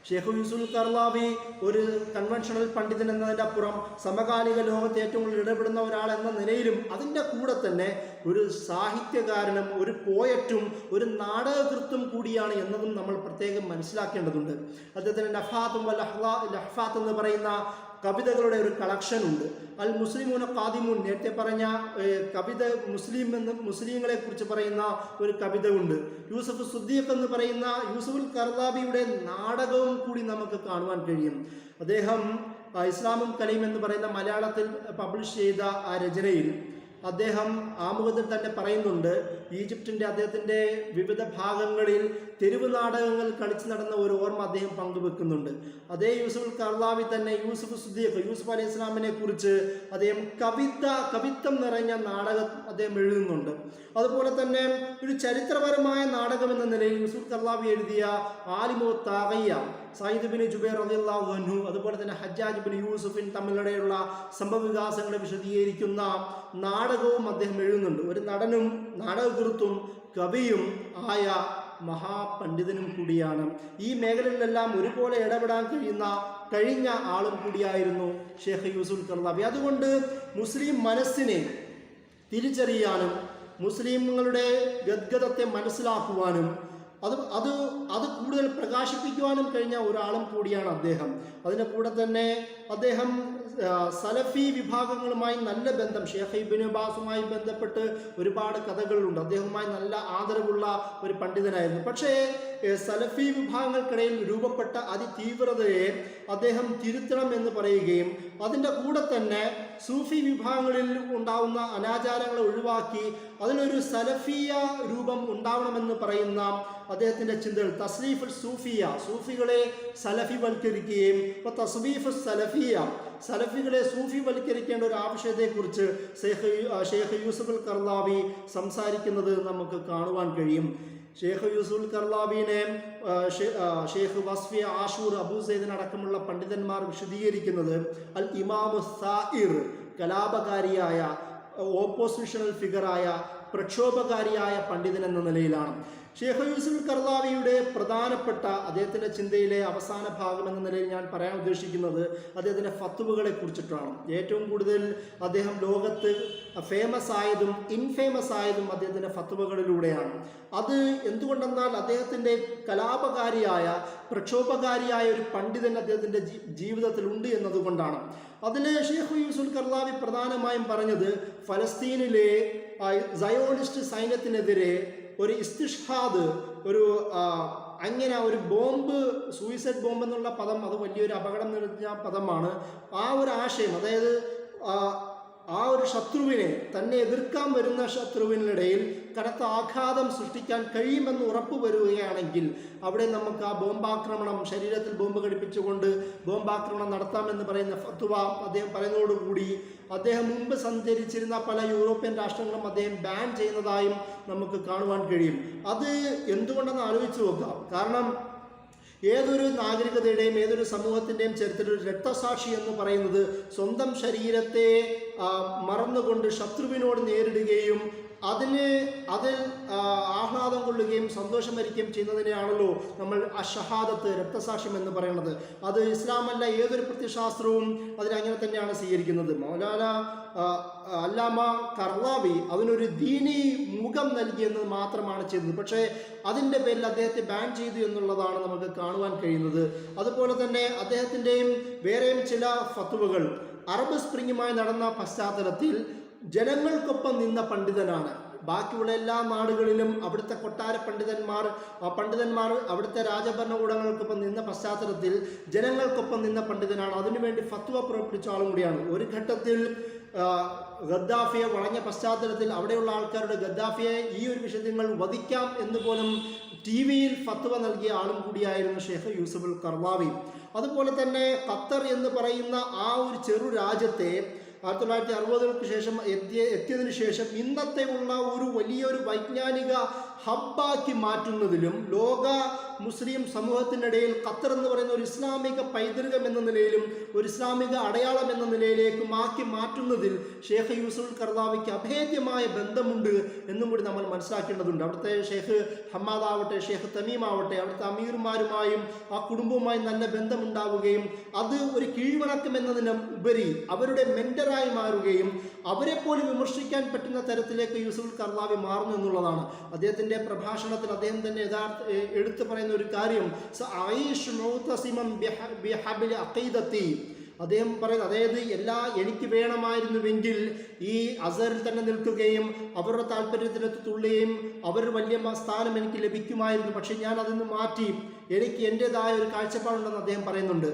ഷെയ്ഖ് യൂസുഫുൽ ഖർളാവി ഒരു കൺവെൻഷണൽ പണ്ഡിതൻ എന്നതിൻ്റെ അപ്പുറം സമകാലിക ലോകത്ത് ഏറ്റവും കൂടുതൽ ഇടപെടുന്ന ഒരാൾ എന്ന നിലയിലും അതിൻ്റെ കൂടെ തന്നെ ഒരു സാഹിത്യകാരനും ഒരു പോയറ്റും ഒരു നാടകകൃത്തും കൂടിയാണ് എന്നതും നമ്മൾ പ്രത്യേകം മനസ്സിലാക്കേണ്ടതുണ്ട്. അദ്ദേഹത്തിന് നഫാത്തും ലഹ്ഫാത്ത് എന്ന് പറയുന്ന കവിതകളുടെ ഒരു കളക്ഷൻ ഉണ്ട്. അൽ മുസ്ലിമൂന ഖാദിമൂൻ, നേരത്തെ പറഞ്ഞ കവിത മുസ്ലിങ്ങളെ കുറിച്ച് പറയുന്ന ഒരു കവിത ഉണ്ട്. യൂസുഫ് സുദ്ദീഖ് എന്ന് പറയുന്ന യൂസുഫുൽ ഖർളാവിയുടെ നാടകവും കൂടി നമുക്ക് കാണുവാൻ കഴിയും. അദ്ദേഹം ഇസ്ലാമും കലീം എന്ന് പറയുന്ന മലയാളത്തിൽ പബ്ലിഷ് ചെയ്ത ആ രചനയിൽ അദ്ദേഹം ആമുഖത്തിൽ തന്നെ പറയുന്നുണ്ട്, ഈജിപ്തിൻ്റെ അദ്ദേഹത്തിൻ്റെ വിവിധ ഭാഗങ്ങളിൽ തെരുവ് നാടകങ്ങൾ കളിച്ചു നടന്ന ഒരു ഓർമ്മ അദ്ദേഹം പങ്കുവെക്കുന്നുണ്ട്. അതേ യൂസുഫുൽ ഖർളാവി തന്നെ യൂസുഫ് സുദ്ദീഖ്, യൂസുഫ് അലൈഹി ഇസ്ലാമിനെ കുറിച്ച് അദ്ദേഹം കവിത്വം നിറഞ്ഞ നാടകം അദ്ദേഹം എഴുതുന്നുണ്ട്. അതുപോലെ തന്നെ ഒരു ചരിത്രപരമായ നാടകം എന്ന നിലയിൽ യൂസുഫ് ഖർളാവി എഴുതിയ ആലിമു താഗയ്യ, സയ്യിദ് ബിൻ ജുബൈർ റളിയല്ലാഹു അൻഹു, അതുപോലെ തന്നെ ഹജ്ജാജ് ബിൻ യൂസുഫിൻ തമ്മിലിടെയുള്ള സംഭവവികാസങ്ങളെ വിശദീകരിക്കുന്ന നാടകവും അദ്ദേഹം എഴുതുന്നുണ്ട്. ഒരു നടനും നാടകകൃത്തും കവിയും ആയ മഹാപണ്ഡിതനും കൂടിയാണ്. ഈ മേഖലകളിലെല്ലാം ഒരുപോലെ ഇടപെടാൻ കഴിഞ്ഞ ആളും കൂടിയായിരുന്നു ഷെയ്ഖ് യൂസുഫുൽ ഖർളാവി. അതുകൊണ്ട് മുസ്ലിം മനസ്സിനെ തിരിച്ചറിയാനും മുസ്ലിങ്ങളുടെ ഗദ്ഗതത്തെ മനസ്സിലാക്കുവാനും അത് കൂടുതൽ പ്രകാശിപ്പിക്കുവാനും കഴിഞ്ഞ ഒരാളും കൂടിയാണ് അദ്ദേഹം. അതിൻ്റെ കൂടെ തന്നെ അദ്ദേഹം സലഫി വിഭാഗങ്ങളുമായി നല്ല ബന്ധം, ഷെയ്ഖ് ഇബ്നു ബാസുമായി ബന്ധപ്പെട്ട് ഒരുപാട് കഥകളുണ്ട്. അദ്ദേഹവുമായി നല്ല ആദരവുള്ള ഒരു പണ്ഡിതനായിരുന്നു. പക്ഷേ സലഫി വിഭാഗങ്ങൾക്കിടയിൽ രൂപപ്പെട്ട അതിതീവ്രതയെ അദ്ദേഹം തിരുത്തണം എന്ന് പറയുകയും അതിൻ്റെ കൂടെ തന്നെ സൂഫി വിഭാഗങ്ങളിൽ ഉണ്ടാവുന്ന അനാചാരങ്ങളെ ഒഴിവാക്കി അതിനൊരു സലഫിയ രൂപം ഉണ്ടാവണമെന്ന് പറയുന്ന അദ്ദേഹത്തിൻ്റെ ചിന്തകൾ തസ്ലീഫുൽ സൂഫിയ, സൂഫികളെ സലഫിവൽക്കരിക്കുകയും തസ്വീഫ് സലഫിയ, സലഫികളെ സൂഫിവൽക്കരിക്കേണ്ട ഒരു ആവശ്യത്തെക്കുറിച്ച് ഷെയ്ഖ് യൂസുഫുൽ ഖർളാവി സംസാരിക്കുന്നത് നമുക്ക് കാണുവാൻ കഴിയും. ഷെയ്ഖ് യൂസുൽ കർലാവിനെ ഷെയ്ഖ് വസ്ഫി ആഷൂർ അബൂ സൈദിൻ അടക്കമുള്ള പണ്ഡിതന്മാർ വിശദീകരിക്കുന്നത് അൽ ഇമാമു സായിർ, കലാപകാരിയായ ഓപ്പോസിഷണൽ ഫിഗറായ പ്രക്ഷോഭകാരിയായ പണ്ഡിതൻ എന്ന നിലയിലാണ്. ഷെയ്ഖ് യൂസുൽ കർലാവിയുടെ പ്രധാനപ്പെട്ട അദ്ദേഹത്തിൻ്റെ ചിന്തയിലെ അവസാന ഭാഗം എന്ന നിലയിൽ ഞാൻ പറയാൻ ഉദ്ദേശിക്കുന്നത് അദ്ദേഹത്തിൻ്റെ ഫത്വകളെ കുറിച്ചിട്ടാണ്. ഏറ്റവും കൂടുതൽ അദ്ദേഹം ലോകത്ത് ഫേമസ് ആയതും ഇൻഫേമസ് ആയതും അദ്ദേഹത്തിൻ്റെ ഫത്വകളിലൂടെയാണ്. അത് എന്തുകൊണ്ടെന്നാൽ അദ്ദേഹത്തിൻ്റെ കലാപകാരിയായ പ്രക്ഷോഭകാരിയായ ഒരു പണ്ഡിതൻ അദ്ദേഹത്തിൻ്റെ ജീവിതത്തിലുണ്ട് എന്നതുകൊണ്ടാണ്. അതിൽ ഷെയ്ഖ് യൂസുൽ കർലാവി പ്രധാനമായും പറഞ്ഞത് ഫലസ്തീനിലെ സയോണിസ്റ്റ് സൈന്യത്തിനെതിരെ ഒരു ഇസ്തിഷ്ഹാദ്, അങ്ങനെ ഒരു ബോംബ്, സൂയിസൈഡ് ബോംബ് എന്നുള്ള പദം അത് വലിയൊരു അപകടം നിറഞ്ഞ പദമാണ്. ആ ഒരു ആശയം, അതായത് ആ ഒരു ശത്രുവിനെ, തന്നെ എതിർക്കാൻ വരുന്ന ശത്രുവിനിടയിൽ കനത്ത ആഘാതം സൃഷ്ടിക്കാൻ കഴിയുമെന്ന് ഉറപ്പ് വരുകയാണെങ്കിൽ അവിടെ നമുക്ക് ആ ബോംബാക്രമണം, ശരീരത്തിൽ ബോംബ് ഘടിപ്പിച്ചുകൊണ്ട് ബോംബാക്രമണം നടത്താമെന്ന് പറയുന്ന ഫത്വ അദ്ദേഹം പറയുന്നതോടുകൂടി അദ്ദേഹം മുമ്പ് സഞ്ചരിച്ചിരുന്ന പല യൂറോപ്യൻ രാഷ്ട്രങ്ങളും അദ്ദേഹം ബാൻ ചെയ്യുന്നതായും നമുക്ക് കാണുവാൻ കഴിയും. അത് എന്തുകൊണ്ടെന്ന് ആലോചിച്ച് നോക്കാം. കാരണം ഏതൊരു നാഗരികതയുടെയും ഏതൊരു സമൂഹത്തിൻ്റെയും ചരിത്രത്തിൽ ഒരു രക്തസാക്ഷി എന്ന് പറയുന്നത് സ്വന്തം ശരീരത്തെ മറന്നുകൊണ്ട് ശത്രുവിനോട് നേരിടുകയും അതിൽ ആഹ്ലാദം കൊള്ളുകയും സന്തോഷം വരികയും ചെയ്യുന്നതിനെയാണല്ലോ നമ്മൾ അഷഹാദത്ത്, രക്തസാക്ഷ്യം എന്ന് പറയുന്നത്. അത് ഇസ്ലാമല്ല, ഏതൊരു പ്രത്യശാസ്ത്രവും അതിനങ്ങനെ തന്നെയാണ് സ്വീകരിക്കുന്നത്. മൗലാന അല്ലാമ കർലാവി അതിനൊരു ദീനി മുഖം നൽകിയെന്നത് മാത്രമാണ് ചെയ്തത്. പക്ഷേ അതിൻ്റെ പേരിൽ അദ്ദേഹത്തെ ബാൻ ചെയ്തു എന്നുള്ളതാണ് നമുക്ക് കാണുവാൻ കഴിയുന്നത്. അതുപോലെ തന്നെ അദ്ദേഹത്തിൻ്റെയും വേറെയും ചില ഫത്വകൾ അറബ് സ്പ്രിങ്ങുമായി നടന്ന പശ്ചാത്തലത്തിൽ ജനങ്ങൾക്കൊപ്പം നിന്ന പണ്ഡിതനാണ്. ബാക്കിയുള്ള എല്ലാ നാടുകളിലും അവിടുത്തെ കൊട്ടാര പണ്ഡിതന്മാർ അവിടുത്തെ രാജഭരണകൂടങ്ങൾക്കൊപ്പം നിന്ന പശ്ചാത്തലത്തിൽ ജനങ്ങൾക്കൊപ്പം നിന്ന പണ്ഡിതനാണ്. അതിനുവേണ്ടി ഫത്വ പുറപ്പെടുവിച്ച ആളും കൂടിയാണ്. ഒരു ഘട്ടത്തിൽ ഗദ്ദാഫിയെ വളഞ്ഞ പശ്ചാത്തലത്തിൽ അവിടെയുള്ള ആൾക്കാരുടെ ഗദ്ദാഫിയെ ഈ ഒരു വിഷയങ്ങൾ വധിക്കാം എന്ന് പോലും TV-യിൽ ഫത്വ നൽകിയ ആളും കൂടിയായിരുന്നു ഷെയ്ഖ് യൂസുൽ കർലാവി. അതുപോലെ തന്നെ ഖത്തർ എന്ന് പറയുന്ന ആ ഒരു ചെറു രാജ്യത്തെ 1960-കൾക്ക് ശേഷം എത്തിയതിനു ശേഷം ഇന്നത്തെ ഉള്ള ഒരു വലിയൊരു വൈജ്ഞാനിക ഹബ്ബാക്കി മാറ്റുന്നതിലും ലോക മുസ്ലിം സമൂഹത്തിനിടയിൽ ഖത്തർ എന്ന് പറയുന്ന ഒരു ഇസ്ലാമിക പൈതൃകം എന്ന നിലയിലും ഒരു ഇസ്ലാമിക അടയാളം എന്ന നിലയിലേക്കും ആക്കി മാറ്റുന്നതിൽ ഷെയ്ഖ് യൂസുൽ കർലാവിക്ക് അഭേദ്യമായ ബന്ധമുണ്ട് എന്നും കൂടി നമ്മൾ മനസ്സിലാക്കേണ്ടതുണ്ട്. അവിടുത്തെ ഷെയ്ഖ് ഹമ്മാദ് ആവട്ടെ, ഷെയ്ഖ് തമീം ആവട്ടെ, അവിടുത്തെ അമീർമാരുമായും ആ കുടുംബവുമായും നല്ല ബന്ധമുണ്ടാവുകയും അത് ഒരു കീഴ്വണക്കം എന്നതിന് ഉപരി അവരുടെ മെന്ററായി മാറുകയും അവരെ പോലും വിമർശിക്കാൻ പറ്റുന്ന തരത്തിലേക്ക് യൂസുൽ കർലാവി മാറുന്നു എന്നുള്ളതാണ്. അദ്ദേഹത്തിൻ്റെ പ്രഭാഷണത്തിൽ അദ്ദേഹം തന്നെ എടുത്തു പറയുന്ന ഒരു കാര്യം, അദ്ദേഹം പറയുന്നത്, അതായത് എനിക്ക് വേണമായിരുന്നുവെങ്കിൽ ഈ അസറിൽ തന്നെ നിൽക്കുകയും അവരുടെ താല്പര്യത്തിനൊത്ത് തുള്ളുകയും അവരുടെ വലിയ സ്ഥാനം എനിക്ക് ലഭിക്കുമായിരുന്നു. പക്ഷെ ഞാൻ അതിന് മാറ്റി എനിക്ക് എൻ്റെതായ ഒരു കാഴ്ചപ്പാടുണ്ടെന്ന് അദ്ദേഹം പറയുന്നുണ്ട്.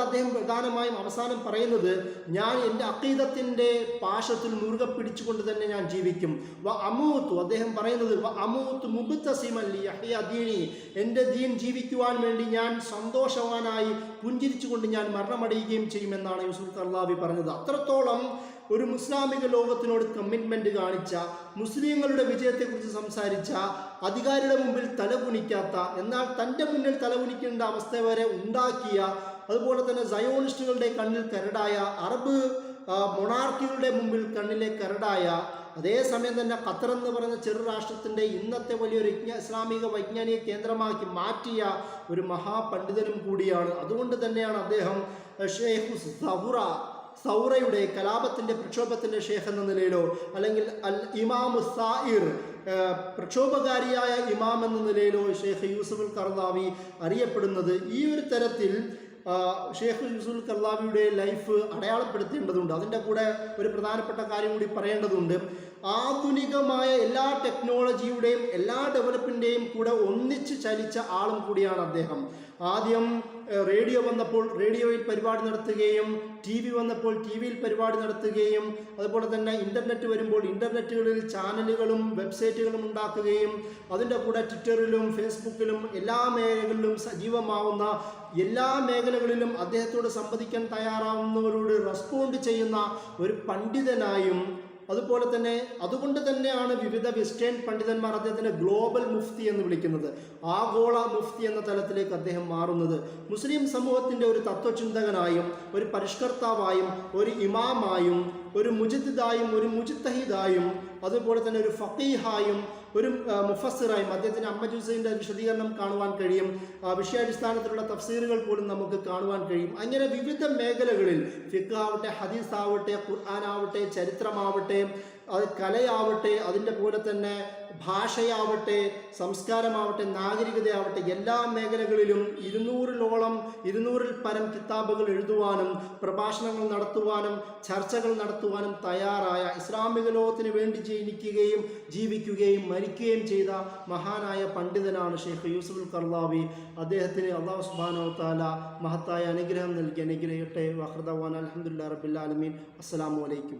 അദ്ദേഹം പ്രധാനമായും അവസാനം പറയുന്നത്, ഞാൻ എൻ്റെ അഖീദത്തിൻ്റെ പാശത്തിൽ മുറുകെ പിടിച്ചുകൊണ്ട് തന്നെ ഞാൻ ജീവിക്കും. അദ്ദേഹം പറയുന്നത് എൻ്റെ ദീൻ ജീവിക്കുവാൻ വേണ്ടി ഞാൻ സന്തോഷവാനായി പുഞ്ചിരിച്ചുകൊണ്ട് ഞാൻ മരണമടയുകയും ചെയ്യുമെന്നാണ് യൂസുൽ കർലാവി പറഞ്ഞത്. അത്രത്തോളം ഒരു മുസ്ലാമിക ലോകത്തിനോട് കമ്മിറ്റ്മെൻറ്റ് കാണിച്ച, മുസ്ലിങ്ങളുടെ വിജയത്തെക്കുറിച്ച് സംസാരിച്ച, അധികാരിയുടെ മുമ്പിൽ തലകുനിക്കാത്ത, എന്നാൽ തൻ്റെ മുന്നിൽ തലകുനിക്കേണ്ട അവസ്ഥ വരെ ഉണ്ടാക്കിയ, അതുപോലെ തന്നെ സയോണിസ്റ്റുകളുടെ കണ്ണിൽ കരടായ, അറബ് മൊണാർക്കികളുടെ മുമ്പിൽ കണ്ണിലെ കരടായ, അതേസമയം തന്നെ ഖത്തർ എന്ന് പറയുന്ന ചെറു രാഷ്ട്രത്തിൻ്റെ ഇന്നത്തെ വലിയൊരു ഇസ്ലാമിക വൈജ്ഞാനിക കേന്ദ്രമാക്കി മാറ്റിയ ഒരു മഹാപണ്ഡിതനും കൂടിയാണ്. അതുകൊണ്ട് തന്നെയാണ് അദ്ദേഹം ഷെയ്ഖ് സൗറയുടെ കലാപത്തിൻ്റെ പ്രക്ഷോഭത്തിൻ്റെ ഷെയ്ഖ് എന്ന നിലയിലോ അല്ലെങ്കിൽ അൽ ഇമാമു സായിർ പ്രക്ഷോഭകാരിയായ ഇമാം എന്ന നിലയിലോ ഷെയ്ഖ് യൂസുൽ കർലാവി അറിയപ്പെടുന്നത്. ഈ ഒരു തരത്തിൽ ഷെയ്ഖ് യൂസുൽ കർലാവിയുടെ ലൈഫ് അടയാളപ്പെടുത്തേണ്ടതുണ്ട്. അതിൻ്റെ കൂടെ ഒരു പ്രധാനപ്പെട്ട കാര്യം കൂടി പറയേണ്ടതുണ്ട്. ആധുനികമായ എല്ലാ ടെക്നോളജിയുടെയും എല്ലാ ഡെവലപ്പിൻ്റെയും കൂടെ ഒന്നിച്ച് ചലിച്ച ആളും കൂടിയാണ് അദ്ദേഹം. ആദ്യം റേഡിയോ വന്നപ്പോൾ റേഡിയോയിൽ പരിപാടി നടത്തുകയും TV വന്നപ്പോൾ TV-യിൽ പരിപാടി നടത്തുകയും അതുപോലെ തന്നെ ഇൻ്റർനെറ്റ് വരുമ്പോൾ ഇൻ്റർനെറ്റുകളിൽ ചാനലുകളും വെബ്സൈറ്റുകളും ഉണ്ടാക്കുകയും അതിൻ്റെ കൂടെ ട്വിറ്ററിലും ഫേസ്ബുക്കിലും എല്ലാ മേഖലകളിലും സജീവമാവുന്ന, എല്ലാ മേഖലകളിലും അദ്ദേഹത്തോട് സംവദിക്കാൻ തയ്യാറാവുന്നവരോട് റെസ്പോണ്ട് ചെയ്യുന്ന ഒരു പണ്ഡിതനായും അതുപോലെ തന്നെ അതുകൊണ്ട് തന്നെയാണ് വിവിധ വെസ്റ്റേൺ പണ്ഡിതന്മാർ അദ്ദേഹത്തിനെ ഗ്ലോബൽ മുഫ്തി എന്ന് വിളിക്കുന്നത്. ആഗോള മുഫ്തി എന്ന തലത്തിലേക്ക് അദ്ദേഹം മാറുന്നത്. മുസ്ലിം സമൂഹത്തിൻ്റെ ഒരു തത്വചിന്തകനായും ഒരു പരിഷ്കർത്താവായും ഒരു ഇമാമായും ഒരു മുജിദ്ദായും ഒരു മുജ്തഹിദായും അതുപോലെ തന്നെ ഒരു ഫഖീഹായും ഒരു മുഫസ്സിറായും അദ്ദേഹത്തിന് അമ്മജുസൈൻ്റെ വിശദീകരണം കാണുവാൻ കഴിയും. വിഷയാടിസ്ഥാനത്തിലുള്ള തഫ്സീറുകൾ പോലും നമുക്ക് കാണുവാൻ കഴിയും. അങ്ങനെ വിവിധ മേഖലകളിൽ ഫിഖ് ആവട്ടെ, ഹദീസ് ആവട്ടെ, ഖുർആനാവട്ടെ, ചരിത്രമാവട്ടെ, അത് കലയാവട്ടെ, അതിൻ്റെ പോലെ തന്നെ ഭാഷയാവട്ടെ, സംസ്കാരമാവട്ടെ, നാഗരികതയാവട്ടെ, എല്ലാ മേഖലകളിലും 200-ൽ പരം കിതാബുകൾ എഴുതുവാനും പ്രഭാഷണങ്ങൾ നടത്തുവാനും ചർച്ചകൾ നടത്തുവാനും തയ്യാറായ, ഇസ്ലാമിക ലോകത്തിന് വേണ്ടി ജനിക്കുകയും ജീവിക്കുകയും മരിക്കുകയും ചെയ്ത മഹാനായ പണ്ഡിതനാണ് ഷെയ്ഖ് യൂസുഫുൽ ഖർളാവി. അദ്ദേഹത്തിന് അല്ലാഹു സുബ്ഹാനഹു വ തആല മഹത്തായ അനുഗ്രഹം നൽകി അനുഗ്രഹിക്കട്ടെ. വഖർദവാന അൽഹംദുലില്ലാഹി റബ്ബിൽ ആലമീൻ. അസ്സലാമു അലൈക്കും.